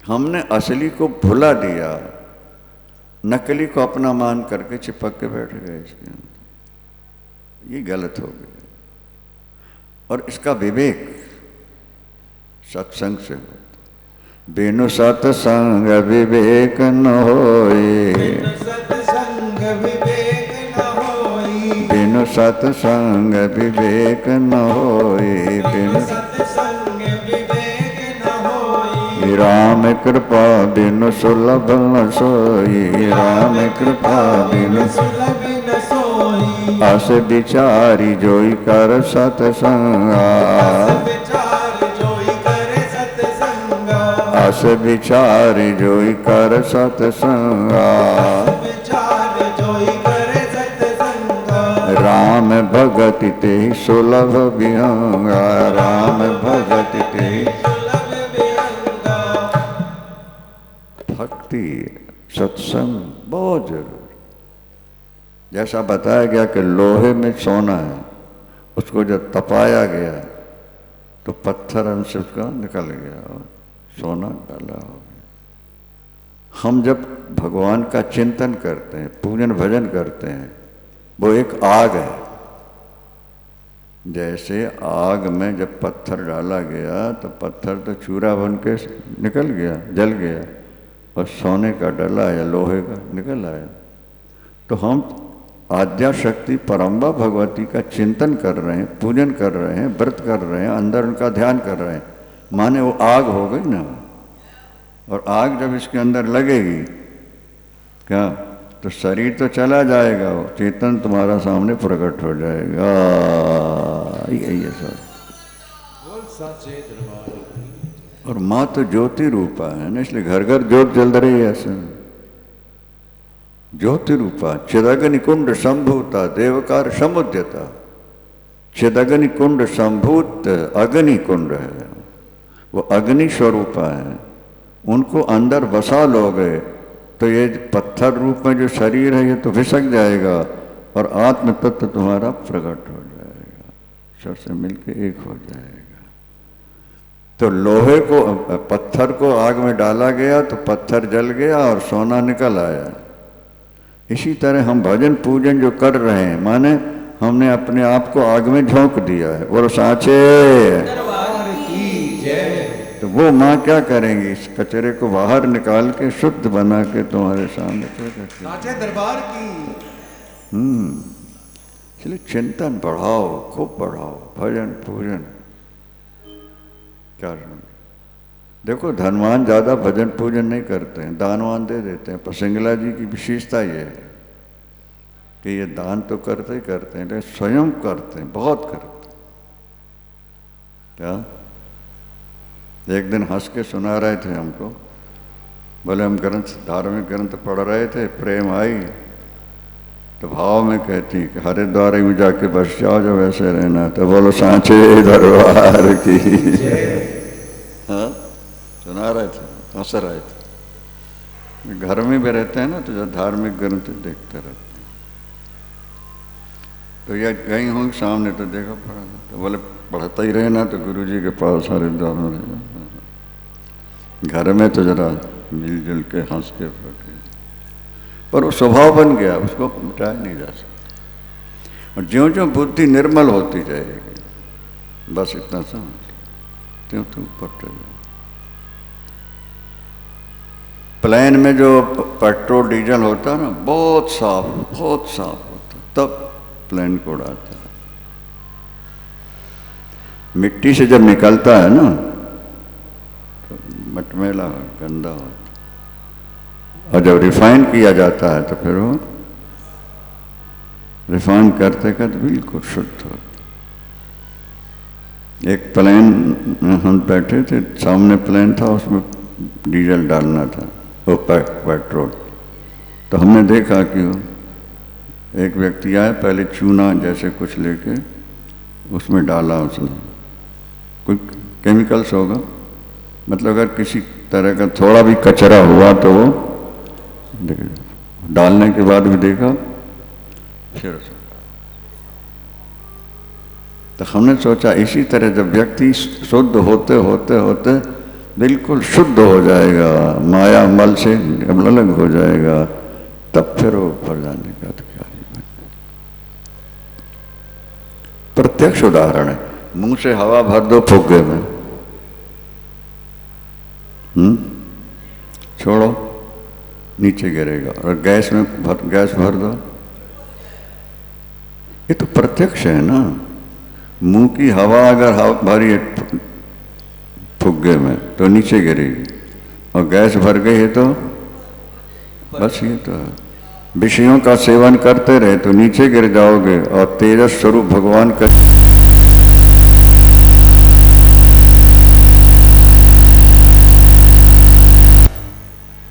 हमने असली को भुला दिया, नकली को अपना मान करके चिपक के बैठ गए इसके अंदर। ये गलत हो गया। और इसका विवेक सत्संग से होता। बिनु सत्संग विवेक न होए, सत्संग विवेक न होई, बिनु सत्संग विवेक न होए, बिनु सत्संग विवेक न होई। राम कृपा बिनु सुलभ न सोई, राम कृपा बिनु सुलभ न सोई। अस विचारी जोई कर सत्संगा, विचार जोई करे सत्संगा, अस विचारी जोई कर सत्संगा। विचार जोई करे सत्संगा। राम भगत ते सुलभ विहंगा, राम भगत ते सुलभ विहंगा। भक्ति सत्संग बहुत जरूरी। जैसा बताया गया कि लोहे में सोना है, उसको जब तपाया गया तो पत्थर अंश उसका निकल गया और सोना डाला हो गया। हम जब भगवान का चिंतन करते हैं, पूजन भजन करते हैं, वो एक आग है। जैसे आग में जब पत्थर डाला गया तो पत्थर तो चूरा बन के निकल गया, जल गया, और सोने का डला या लोहे का निकल आया। तो हम आद्या शक्ति परम्बा भगवती का चिंतन कर रहे हैं, पूजन कर रहे हैं, व्रत कर रहे हैं, अंदर उनका ध्यान कर रहे हैं, माने वो आग हो गई ना। और आग जब इसके अंदर लगेगी क्या, तो शरीर तो चला जाएगा, वो चेतन तुम्हारा सामने प्रकट हो जाएगा। यही है सर। और माँ तो ज्योति रूपा है ना, इसलिए घर घर ज्योत जल रही है ऐसे। ज्योतिरूपा चिदग्नि कुंड संभूता देवकार समुद्यता। चिदग्नि कुंड संभूत अग्नि कुंड है, वो अग्नि स्वरूपा है। उनको अंदर बसा लोगे तो ये पत्थर रूप में जो शरीर है ये तो फिसक जाएगा और आत्म तत्व तुम्हारा प्रकट हो जाएगा, सबसे मिलके एक हो जाएगा। तो लोहे को पत्थर को आग में डाला गया तो पत्थर जल गया और सोना निकल आया। इसी तरह हम भजन पूजन जो कर रहे हैं, माने हमने अपने आप को आग में झोंक दिया है। और सांचे दरबार की जय। तो वो माँ क्या करेंगी, इस कचरे को बाहर निकाल के शुद्ध बना के तुम्हारे सामने प्रकट करेंगी। सांचे दरबार की। इसलिए चिंतन बढ़ाओ, खूब बढ़ाओ, भजन पूजन क्या। देखो धनवान ज्यादा भजन पूजन नहीं करते हैं, दानवान दे देते हैं। पर सिंगला जी की विशेषता ये है कि ये दान तो करते ही करते हैं, लेकिन स्वयं करते हैं, बहुत करते हैं। क्या एक दिन हंस के सुना रहे थे हमको, बोले हम ग्रंथ, धार्मिक ग्रंथ पढ़ रहे थे, प्रेम आई तो भाव में कहती कि हरिद्वार में जाके बस जाओ जो वैसे रहना। तो बोलो सांचे दरबार की। हाँ सुना रहे थे, हंस रहे थे। घर में भी रहते हैं ना तो जो धार्मिक ग्रंथ देखते रहते हैं। तो ये गई हूँ सामने तो देखा पढ़ा, तो बोले पढ़ता ही रहना तो गुरुजी के पास हरिद्वार में रहना। घर में तो जरा मिलजुल के हंस के पढ़े, पर वो स्वभाव बन गया, उसको मिटाया नहीं जा सकता। और ज्यों ज्यों बुद्धि निर्मल होती जाएगी, बस इतना समझ, त्यों त्यों ऊपर चले। प्लेन में जो पेट्रोल डीजल होता है ना, बहुत साफ होता, तब प्लेन को उड़ाता है। मिट्टी से जब निकलता है ना तो मटमैला गंदा होता, और जब रिफाइन किया जाता है तो फिर वो रिफाइन करते करते बिल्कुल शुद्ध होता। एक प्लेन में हम बैठे थे, सामने प्लेन था, उसमें डीजल डालना था, वो पेट्रोल। तो हमने देखा कि वो एक व्यक्ति आया, पहले चूना जैसे कुछ लेके उसमें डाला, उसने कोई केमिकल्स होगा, मतलब अगर किसी तरह का थोड़ा भी कचरा हुआ तो वो डालने के बाद भी देखा, फिर तो हमने सोचा इसी तरह जब व्यक्ति शुद्ध होते होते होते बिल्कुल शुद्ध हो जाएगा, माया मल से अलग हो जाएगा, तब फिर वो ऊपर जाने का अधिकारी बन। प्रत्यक्ष उदाहरण है, मुंह से हवा भर दो फुग्गे में, छोड़ो नीचे गिरेगा, और गैस भर दो, ये तो प्रत्यक्ष है ना। मुंह की हवा अगर भरी फुग्गे में तो नीचे गिरेगी, और गैस भर गई है तो बस ये तो है। विषयों का सेवन करते रहे तो नीचे गिर जाओगे, और तेजस स्वरूप भगवान का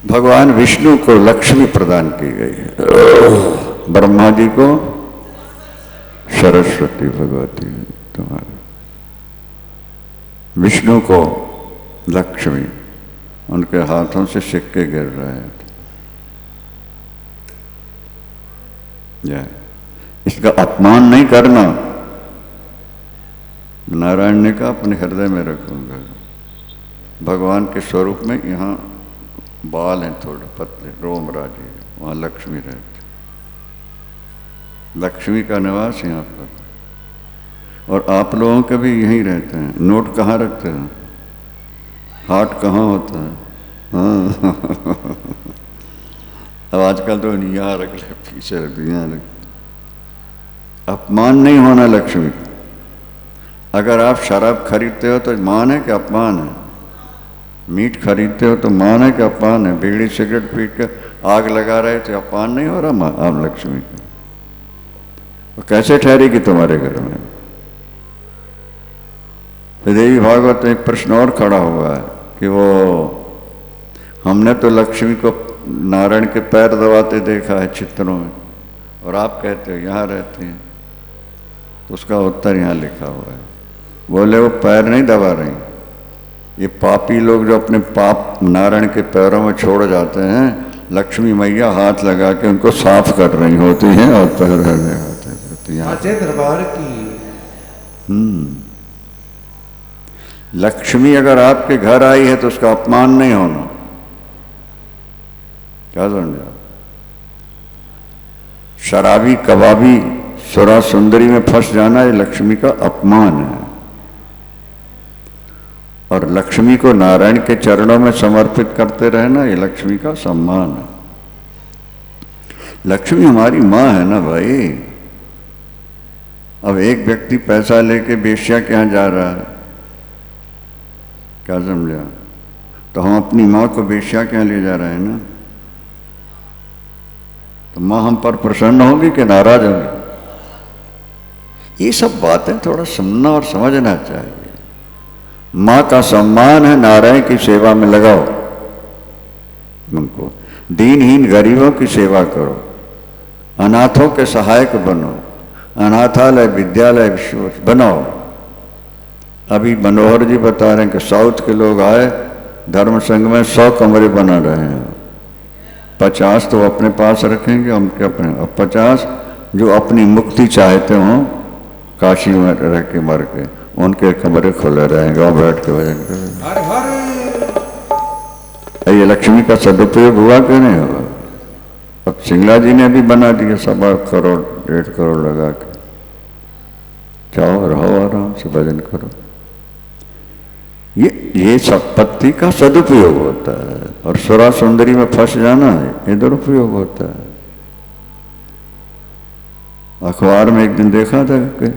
भगवान विष्णु को लक्ष्मी प्रदान की गई है, ब्रह्मा जी को सरस्वती भगवती तुम्हारे, विष्णु को लक्ष्मी, उनके हाथों से सिक्के गिर रहे हैं। इसका अपमान नहीं करना, नारायण ने कहा अपने हृदय में रखूंगा। भगवान के स्वरूप में यहाँ बाल हैं थोड़े पतले, रोम राजी, वहाँ लक्ष्मी रहती, लक्ष्मी का निवास यहाँ पर। और आप लोगों के भी यहीं रहते हैं। नोट कहाँ रखते हैं, हाथ कहाँ होता है? हाँ अब आजकल तो यहाँ रख ले, पीछे रख, यहाँ रख। अपमान नहीं होना लक्ष्मी का। अगर आप शराब खरीदते हो तो मान है कि अपमान है? मीट खरीदते हो तो मान है कि अपमान है? बीड़ी सिगरेट पी के आग लगा रहे थे, अपमान नहीं हो रहा आप लक्ष्मी का? तो कैसे ठहरेगी तुम्हारे घर में? तो देवी भागवत में एक प्रश्न और खड़ा हुआ है कि वो हमने तो लक्ष्मी को नारायण के पैर दबाते देखा है चित्रों में, और आप कहते हो यहाँ रहते हैं, तो उसका उत्तर यहाँ लिखा हुआ है। बोले वो पैर नहीं दबा रही, ये पापी लोग जो अपने पाप नारायण के पैरों में छोड़ जाते हैं, लक्ष्मी मैया हाथ लगा के उनको साफ कर रही होती हैं और पैर लगाते होती हैं। साचे दरबार की लक्ष्मी अगर आपके घर आई है तो उसका अपमान नहीं होना। क्या समझा? शराबी कबाबी सुरा सुंदरी में फंस जाना ये लक्ष्मी का अपमान है, और लक्ष्मी को नारायण के चरणों में समर्पित करते रहना ये लक्ष्मी का सम्मान है। लक्ष्मी हमारी माँ है ना भाई। अब एक व्यक्ति पैसा लेके बेश्या के यहाँ जा रहा है, क्या समझा? तो हम अपनी माँ को बेश्या के यहाँ ले जा रहे हैं ना, तो माँ हम पर प्रसन्न होगी कि नाराज होगी? ये सब बातें थोड़ा सुनना और समझना चाहिए। माँ का सम्मान है, नारायण की सेवा में लगाओ उनको, दीनहीन गरीबों की सेवा करो, अनाथों के सहायक बनो, अनाथालय विद्यालय बनाओ। अभी मनोहर जी बता रहे हैं कि साउथ के लोग आए धर्म संघ में 100 कमरे बना रहे हैं, 50 तो अपने पास रखेंगे हम के अपने, और 50 जो अपनी मुक्ति चाहते हों काशी में रह के मर के, उनके कमरे खुले रहेंगे और बैठ के भजन करेंगे। ये लक्ष्मी का सदुपयोग हुआ कि नहीं हुआ? अब सिंगला जी ने भी बना दिया 1.25 करोड़ 1.5 करोड़ लगा के, जाओ रहो आराम से भजन करो। ये संपत्ति का सदुपयोग होता है, और सुरा सुंदरी में फंस जाना ये दुरुपयोग होता है। अखबार में एक दिन देखा था कि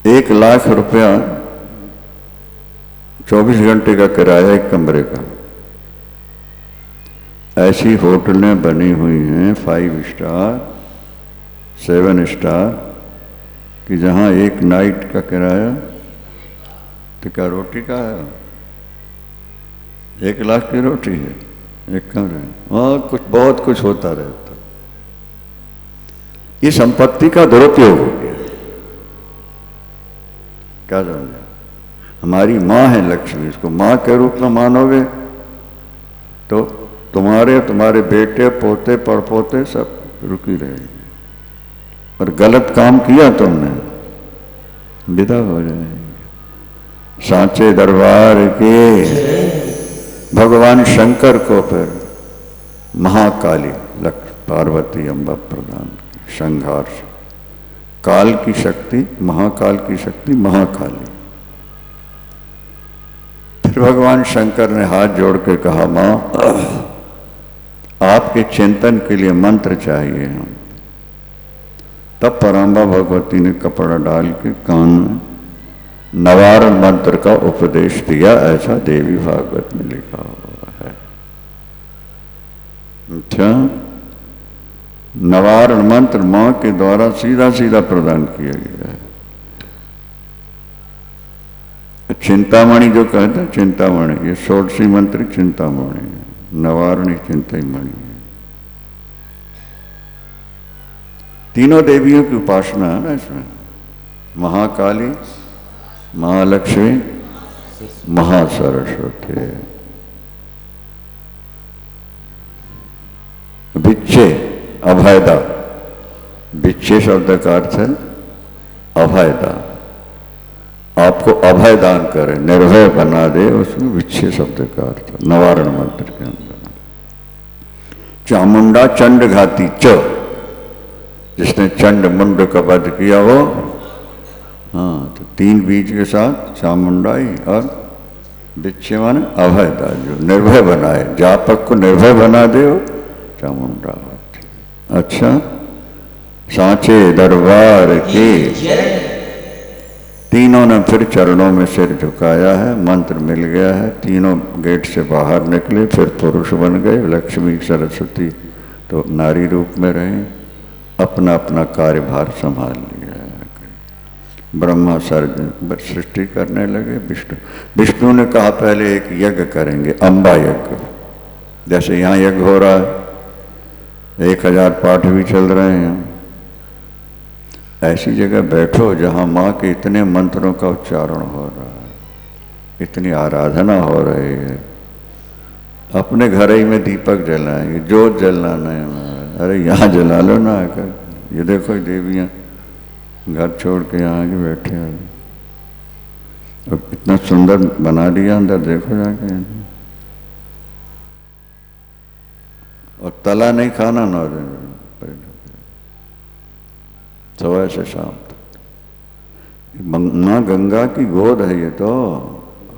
1 लाख रुपया 24 घंटे का किराया एक कमरे का। ऐसी होटलें बनी हुई हैं 5 स्टार 7 स्टार कि जहां एक नाइट का किराया टिक्का रोटी का है, 1 लाख की रोटी है एक कमरे। और कुछ बहुत कुछ होता रहता। ये संपत्ति का दुरुपयोग हो गया। क्या समझा? हमारी माँ है लक्ष्मी, इसको माँ के रूप में मानोगे तो तुम्हारे बेटे पोते परपोते सब रुकी रहेंगे, और गलत काम किया तुमने विदा हो जाएंगे। सांचे दरबार के भगवान शंकर को फिर महाकाली पार्वती अम्बा प्रदान की, संहार काल की शक्ति, महाकाल की शक्ति महाकाली। फिर भगवान शंकर ने हाथ जोड़ के कहा, माँ आपके चिंतन के लिए मंत्र चाहिए हम। तब पराम्बा भगवती ने कपड़ा डाल के कान में नवारण मंत्र का उपदेश दिया, ऐसा देवी भागवत में लिखा हुआ है। अच्छा, नवारण मंत्र मां के द्वारा सीधा सीधा प्रदान किया गया है। चिंतामणि जो कहते हैं, चिंतामणि ये षोडशी मंत्र चिंतामणि है, नवारणी चिंतामणि है। तीनों देवियों की उपासना है ना इसमें, महाकाली, महालक्ष्मी, महासरस्वती। बिच्छे अभयदा, बिच्छे शब्द का अर्थ है अभयदा, आपको अभय दान करे, निर्भय बना दे, उसमें बिच्छे शब्द का अर्थ है नवारण मंत्र के अंदर। चामुंडा चंड घाती, च जिसने चंड मुंड का वध किया वो, हाँ, तो 3 बीज के साथ चामुंडाई, और बिच्छे माने अभयदा, जो निर्भय बनाए, जापक को निर्भय बना दे वो चामुंडा। अच्छा, सांचे दरबार के तीनों ने फिर चरणों में सिर झुकाया है, मंत्र मिल गया है, तीनों गेट से बाहर निकले, फिर पुरुष बन गए। लक्ष्मी सरस्वती तो नारी रूप में रहे, अपना अपना कार्यभार संभाल लिया। ब्रह्मा सर्जन सृष्टि करने लगे। विष्णु ने कहा पहले एक यज्ञ करेंगे, अम्बा यज्ञ, जैसे यहाँ यज्ञ हो रहा है, 1000 पाठ भी चल रहे हैं। ऐसी जगह बैठो जहाँ माँ के इतने मंत्रों का उच्चारण हो रहा है, इतनी आराधना हो रही है। अपने घर ही में दीपक जलाएंगे, जोत जलाना है। अरे यहाँ जला लो ना आकर। ये देखो ये देवियाँ घर छोड़ के यहाँ आके बैठे हैं। अब इतना सुंदर बना दिया अंदर, देखो जाके। और तला नहीं खाना 9 दिन सुबह से शाम तक। माँ गंगा की गोद है ये तो,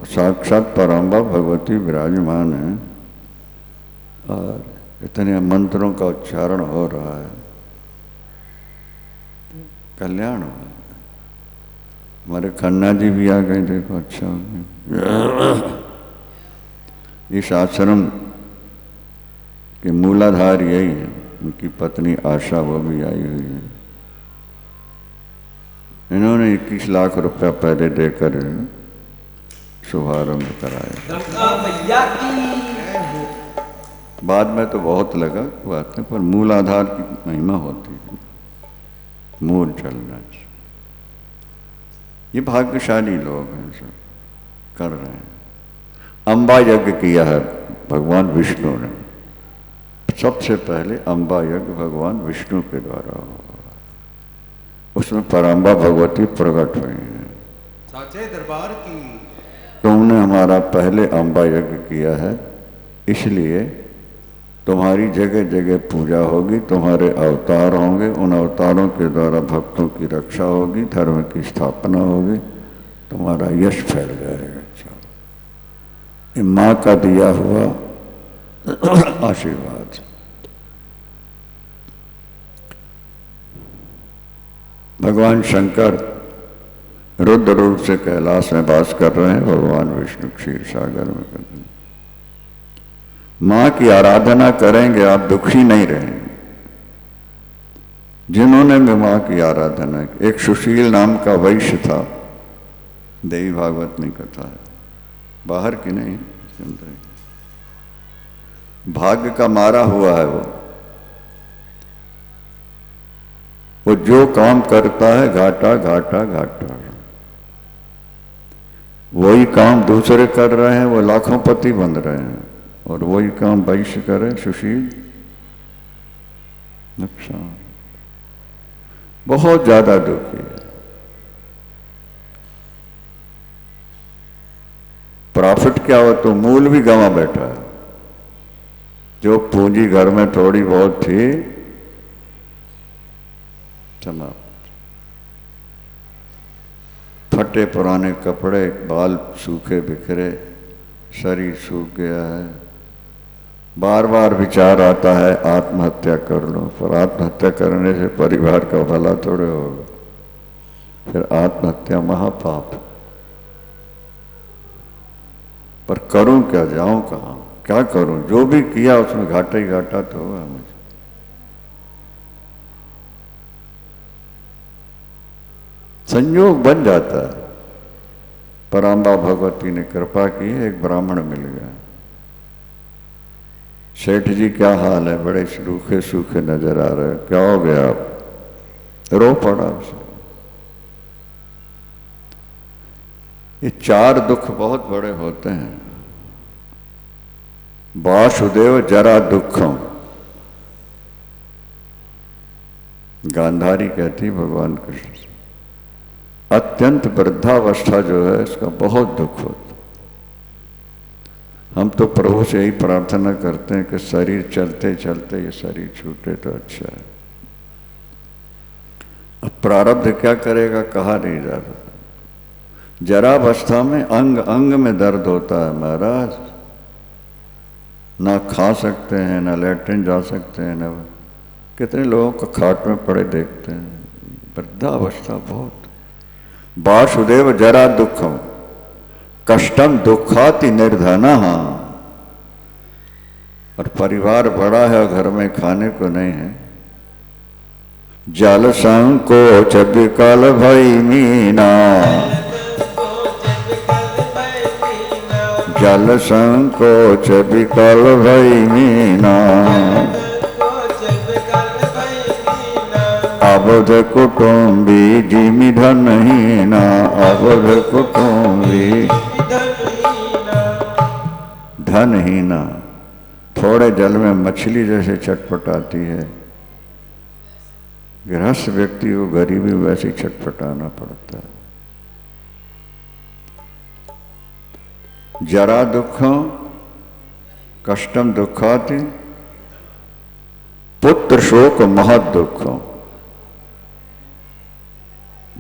साक्षात पराम्बा भगवती विराजमान है और इतने मंत्रों का उच्चारण हो रहा है। कल्याण हो। हमारे खन्ना जी भी आ गए, देखो अच्छा हो गया। इस आश्रम के मूलाधार यही है, उनकी पत्नी आशा वो भी आई हुई है। इन्होंने 21 लाख रुपया पहले देकर शुभारंभ कराया। गंगा मैया की बाद में तो बहुत लगा बात है, पर मूल आधार की महिमा होती है, मूल चलना चाहिए। ये भाग्यशाली लोग हैं, सब कर रहे हैं। अम्बा यज्ञ किया है भगवान विष्णु ने, सबसे पहले अम्बा यज्ञ भगवान विष्णु के द्वारा हुआ। उसमें पराम्बा भगवती प्रकट हुई है। साचे दरबार की तुमने हमारा पहले अम्बा यज्ञ किया है, इसलिए तुम्हारी जगह जगह पूजा होगी, तुम्हारे अवतार होंगे, उन अवतारों के द्वारा भक्तों की रक्षा होगी, धर्म की स्थापना होगी, तुम्हारा यश फैल जाएगा। ये माँ का दिया हुआ आशीर्वाद। भगवान शंकर रुद्र रूप से कैलाश में वास कर रहे हैं, भगवान विष्णु क्षीर सागर में कर रहे हैं। माँ की आराधना करेंगे आप दुखी नहीं रहेंगे। जिन्होंने भी माँ की आराधना की, एक सुशील नाम का वैश्य था, देवी भागवत में कथा है, बाहर की नहीं, भाग्य का मारा हुआ है वो जो काम करता है घाटा घाटा घाटा। वही काम दूसरे कर रहे हैं, वो लाखों पति बन रहे हैं, और वही काम वैश्य करे सुशील, नुकसान। बहुत ज्यादा दुखी है। प्रॉफिट क्या हो तो मूल भी गंवा बैठा है। जो पूंजी घर में थोड़ी बहुत थी, समाप्त। फटे पुराने कपड़े, बाल सूखे बिखरे, शरीर सूख गया है। बार बार विचार आता है आत्महत्या कर लो, पर आत्महत्या करने से परिवार का भला थोड़े होगा। फिर आत्महत्या महापाप। पर करूं क्या, जाऊं कहां, क्या करूं? जो भी किया उसमें घाटा ही घाटा तो हुआ मुझे। संयोग बन जाता है। पराम्बा भगवती ने कृपा की, एक ब्राह्मण मिल गया। सेठ जी क्या हाल है? बड़े रूखे सूखे नजर आ रहे, क्या हो गया आप? रो पड़ा उसे। ये 4 दुख बहुत बड़े होते हैं। वासुदेव जरा दुखम, गांधारी कहती भगवान कृष्ण से। अत्यंत वृद्धावस्था जो है इसका बहुत दुख होता। हम तो प्रभु से यही प्रार्थना करते हैं कि शरीर चलते चलते ये शरीर छूटे तो अच्छा है। अब प्रारब्ध क्या करेगा कहा नहीं जा सकता। जरावस्था में अंग अंग में दर्द होता है महाराज, ना खा सकते हैं, ना लैट्रिन जा सकते हैं, ना कितने लोगों को खाट में पड़े देखते हैं। वृद्धावस्था बहुत। वासुदेव जरा दुखम कष्टम दुखाति निर्धना। और परिवार बड़ा है, घर में खाने को नहीं है। जल संकोच विकल भई मीना, जल जल संकोच विकल भई मीना। अबध कुटुंबी जिमि धनहीना, अबध कुटुंबी धनहीना। थोड़े जल में मछली जैसे छटपटाती है, गृहस्थ व्यक्ति को गरीबी वैसे छटपटाना पड़ता है। जरा दुखम कष्टम दुखाति, पुत्र शोक महद दुखम।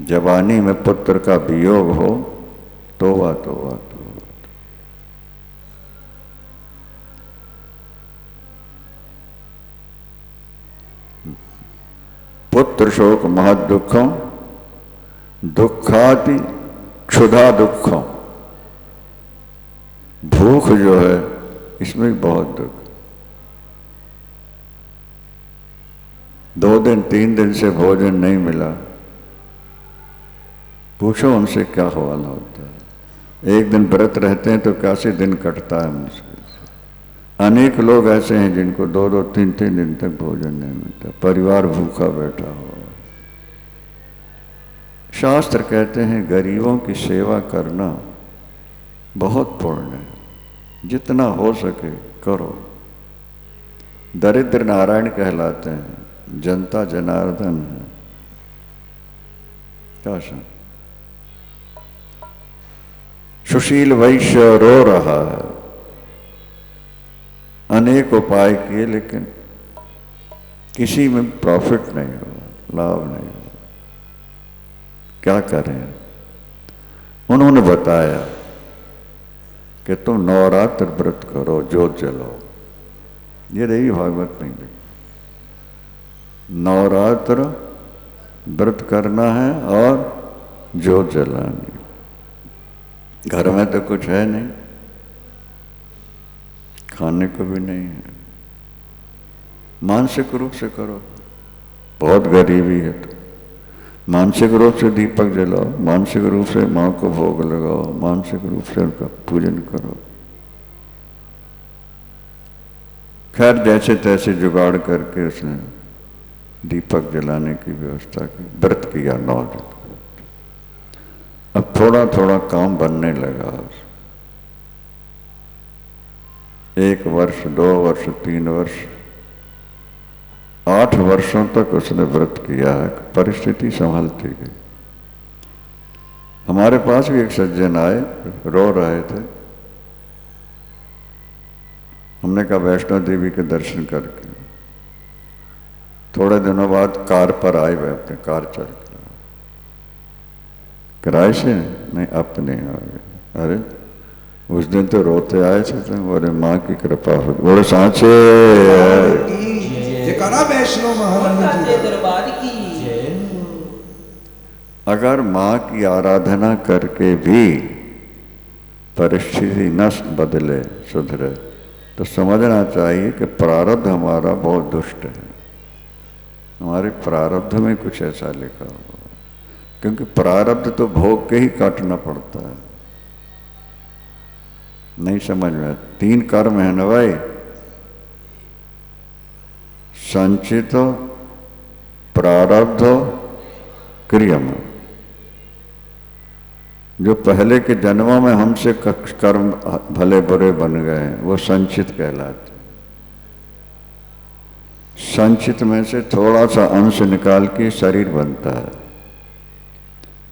जवानी में पुत्र का वियोग हो तोबा तोबा तोबा। पुत्र शोक महद दुखम, दुखाति क्षुधा दुखम। भूख जो है इसमें बहुत दुख। 2 दिन 3 दिन से भोजन नहीं मिला, पूछो उनसे क्या हाल होता है। 1 दिन व्रत रहते हैं तो कैसे दिन कटता है मुश्किल से। अनेक लोग ऐसे हैं जिनको 2-2 3-3 दिन तक भोजन नहीं मिलता, परिवार भूखा बैठा हुआ। शास्त्र कहते हैं गरीबों की सेवा करना बहुत पुण्य है, जितना हो सके करो। दरिद्र नारायण कहलाते हैं, जनता जनार्दन है। क्या सुन, सुशील वैश्य रो रहा है, अनेक उपाय किए लेकिन किसी में प्रॉफिट नहीं हुआ, लाभ नहीं हुआ। क्या करें? उन्होंने बताया कि तुम नवरात्र व्रत करो, जोत जलाओ। ये देवी भागवत में लिखा, नवरात्र व्रत करना है और जोत जलानी। घर में तो कुछ है नहीं, खाने को भी नहीं है। मानसिक रूप से करो, बहुत गरीबी है तो मानसिक रूप से दीपक जलाओ, मानसिक रूप से माँ को भोग लगाओ, मानसिक रूप से उनका पूजन करो। खैर जैसे तैसे जुगाड़ करके उसने दीपक जलाने की व्यवस्था की, व्रत किया 9 दिन। अब थोड़ा थोड़ा काम बनने लगा। 1 वर्ष 2 वर्ष 3 वर्ष 8 वर्षों तक उसने व्रत किया है। परिस्थिति संभलती गई। हमारे पास भी एक सज्जन आए, रो रहे थे। हमने कहा वैष्णो देवी के दर्शन करके। थोड़े दिनों बाद कार पर आए, वे अपने कार चल के। किराए से नहीं, अपने आ गए। अरे उस दिन तो रोते आए थे, तो बोले माँ की कृपा हो। बोले सांचे वैष्णो महारानी दरबार की। अगर माँ की आराधना करके भी परिस्थिति न बदले, सुधरे, तो समझना चाहिए कि प्रारब्ध हमारा बहुत दुष्ट है। हमारे प्रारब्ध में कुछ ऐसा लिखा हुआ है, क्योंकि प्रारब्ध तो भोग के ही काटना पड़ता है। नहीं समझ में? 3 कर्म है ना भाई, संचित, प्रारब्ध, क्रियम। जो पहले के जन्मों में हमसे कर्म भले बुरे बन गए वो संचित कहलाते। संचित में से थोड़ा सा अंश निकाल के शरीर बनता है।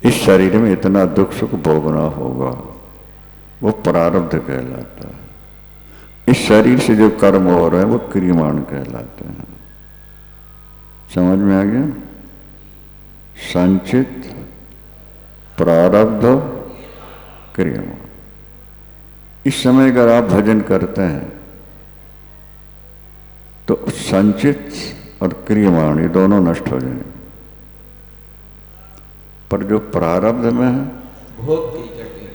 इस शरीर में इतना दुख सुख भोगना होगा, वो प्रारब्ध कहलाता है। इस शरीर से जो कर्म हो रहे हैं वो क्रियमाण कहलाते हैं। समझ में आ गया? संचित, प्रारब्ध, क्रियमाण। इस समय अगर आप भजन करते हैं तो संचित और क्रियमाण ये दोनों नष्ट हो जाएंगे। पर जो प्रारब्ध में है, भोग की कटे।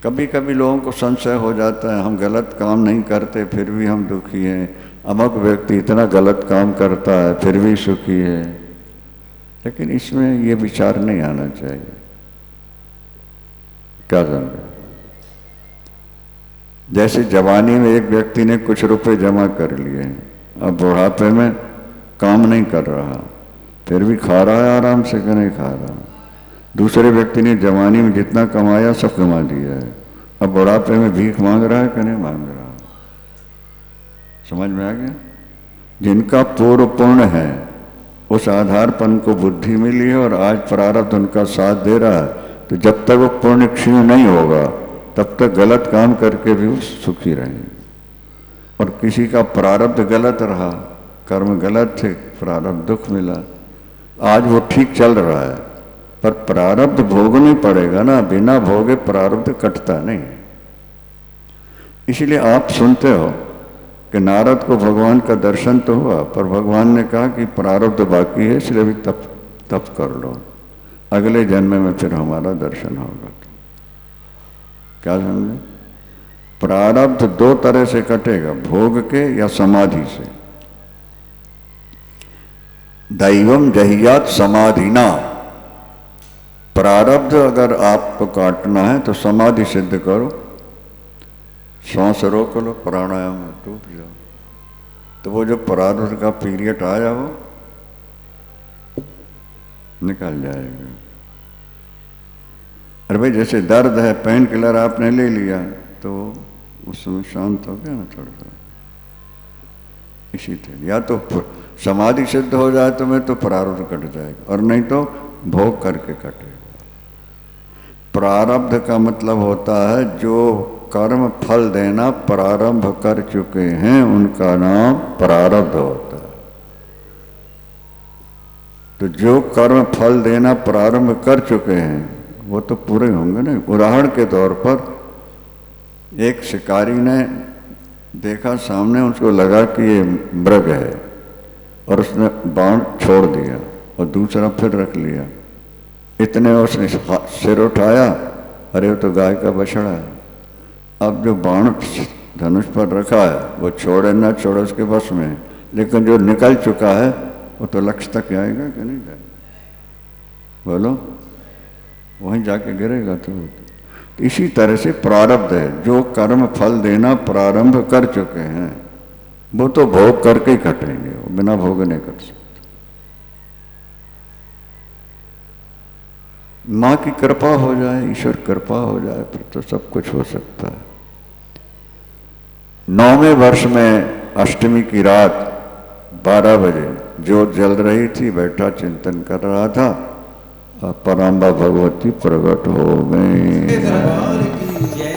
कभी कभी लोगों को संशय हो जाता है हम गलत काम नहीं करते फिर भी हम दुखी हैं, अमुक व्यक्ति इतना गलत काम करता है फिर भी सुखी है। लेकिन इसमें ये विचार नहीं आना चाहिए। क्या समझे? जैसे जवानी में एक व्यक्ति ने कुछ रुपए जमा कर लिए, अब बुढ़ापे में काम नहीं कर रहा, फिर भी खा रहा है आराम से कि नहीं खा रहा। दूसरे व्यक्ति ने जवानी में जितना कमाया सब कमा दिया है, अब बुढ़ापे में भीख मांग रहा है कि नहीं मांग रहा। समझ में आ गया? जिनका पूर्व पुण्य है उस आधारपन को बुद्धि मिली है और आज प्रारब्ध उनका साथ दे रहा है, तो जब तक वो पुण्य क्षीण नहीं होगा तब तक गलत काम करके भी वो सुखी रहेंगे। और किसी का प्रारब्ध गलत रहा, कर्म गलत थे, प्रारब्ध दुख मिला, आज वो ठीक चल रहा है, पर प्रारब्ध भोगना पड़ेगा ना, बिना भोगे प्रारब्ध कटता नहीं। इसलिए आप सुनते हो कि नारद को भगवान का दर्शन तो हुआ, पर भगवान ने कहा कि प्रारब्ध बाकी है, इसलिए भी तप कर लो, अगले जन्म में फिर हमारा दर्शन होगा। क्या समझे? प्रारब्ध दो तरह से कटेगा, भोग के या समाधि से। दैवम जहियात समाधिना, प्रारब्ध अगर आपको काटना है तो समाधि सिद्ध करो, सांस रोक लो, प्राणायाम में डूब जाओ, तो वो जो प्रारब्ध का पीरियड आया वो निकल जाएगा। अरे भाई जैसे दर्द है, पेन किलर आपने ले लिया तो उस समय शांत हो गया ना थोड़ा सा, इसी तरह या तो समाधि सिद्ध हो जाए तो मैं तो प्रारब्ध कट जाएगा, और नहीं तो भोग करके कटेगा। प्रारब्ध का मतलब होता है जो कर्म फल देना प्रारंभ कर चुके हैं उनका नाम प्रारब्ध होता है। तो जो कर्म फल देना प्रारंभ कर चुके हैं वो तो पूरे होंगे ना। उदाहरण के तौर पर एक शिकारी ने देखा सामने, उसको लगा कि ये मृग है और उसने बाण छोड़ दिया और दूसरा फिर रख लिया। इतने उसने सिर उठाया, अरे वो तो गाय का बछड़ा है। अब जो बाण धनुष पर रखा है वो छोड़े ना छोड़े उसके बस में, लेकिन जो निकल चुका है वो तो लक्ष्य तक आएगा कि नहीं जाएगा? बोलो, वहीं जाके गिरेगा। तो इसी तरह से प्रारब्ध है, जो कर्म फल देना प्रारंभ कर चुके हैं वो तो भोग करके ही कटेंगे, वो बिना भोग नहीं कर सकते। माँ की कृपा हो जाए, ईश्वर कृपा हो जाए, फिर तो सब कुछ हो सकता है। 9वें वर्ष में अष्टमी की रात 12 बजे ज्योत जल रही थी, बैठा चिंतन कर रहा था, पराम्बा भगवती प्रकट हो गई। दरबार की जय,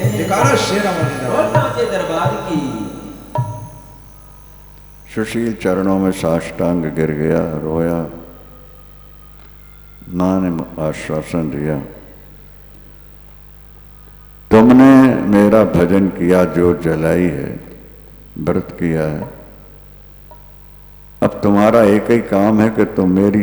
दरबार की। सुशील चरणों में साष्टांग गिर गया, रोया। मां ने आश्वासन दिया, तुमने मेरा भजन किया, ज्योत जलाई है, व्रत किया है, अब तुम्हारा एक ही काम है कि तुम मेरी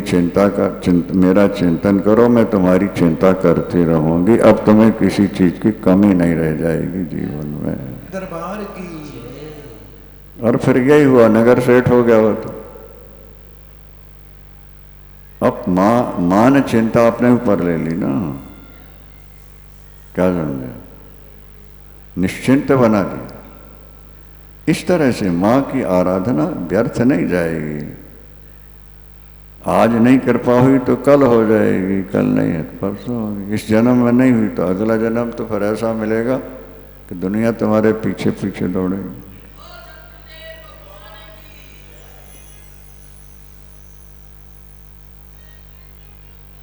मेरा चिंतन करो, मैं तुम्हारी चिंता करती रहूंगी। अब तुम्हें किसी चीज की कमी नहीं रह जाएगी जीवन में। दरबार की। और फिर यही हुआ, नगर सेठ हो गया वो तो। अब माँ ने चिंता अपने ऊपर ले ली ना, क्या समझे, निश्चिंत बना दिया। इस तरह से माँ की आराधना व्यर्थ नहीं जाएगी। आज नहीं कृपा हुई तो कल हो जाएगी, कल नहीं है तो परसों होगी। इस जन्म में नहीं हुई तो अगला जन्म तो फिर ऐसा मिलेगा कि दुनिया तुम्हारे पीछे पीछे दौड़ेगी।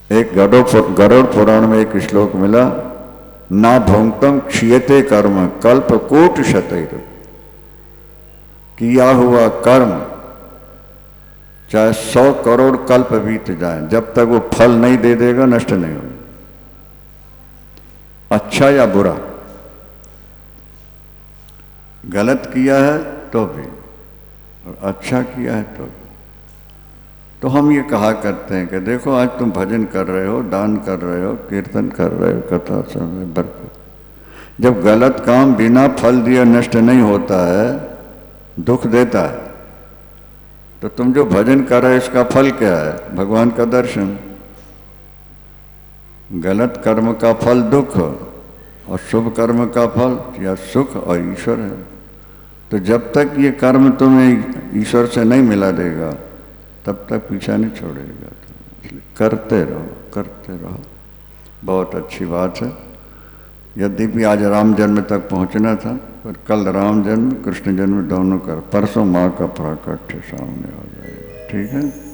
एक गरुड़ पुराण में एक श्लोक मिला, ना भोंगतम क्षीयते कर्म कल्प कोट शतैर। किया हुआ कर्म चाहे 100 करोड़ कल्प बीत जाए, जब तक वो फल नहीं दे देगा नष्ट नहीं होगा, अच्छा या बुरा। गलत किया है तो भी और अच्छा किया है तो भी। तो हम ये कहा करते हैं कि देखो आज तुम भजन कर रहे हो, दान कर रहे हो, कीर्तन कर रहे हो, कथा सुन रहे हो, बरकत। जब गलत काम बिना फल दिए नष्ट नहीं होता है, दुख देता है, तो तुम जो भजन कर रहे हो इसका फल क्या है? भगवान का दर्शन। गलत कर्म का फल दुख और शुभ कर्म का फल या सुख और ईश्वर है। तो जब तक ये कर्म तुम्हें ईश्वर से नहीं मिला देगा तब तक पीछा नहीं छोड़ेगा। इसलिए करते रहो, करते रहो। बहुत अच्छी बात है। यद्यपि आज राम जन्म तक पहुंचना था, पर कल राम जन्म कृष्ण जन्म दोनों कर, परसों माँ का प्राकट्य सामने आ जाएगा। ठीक है।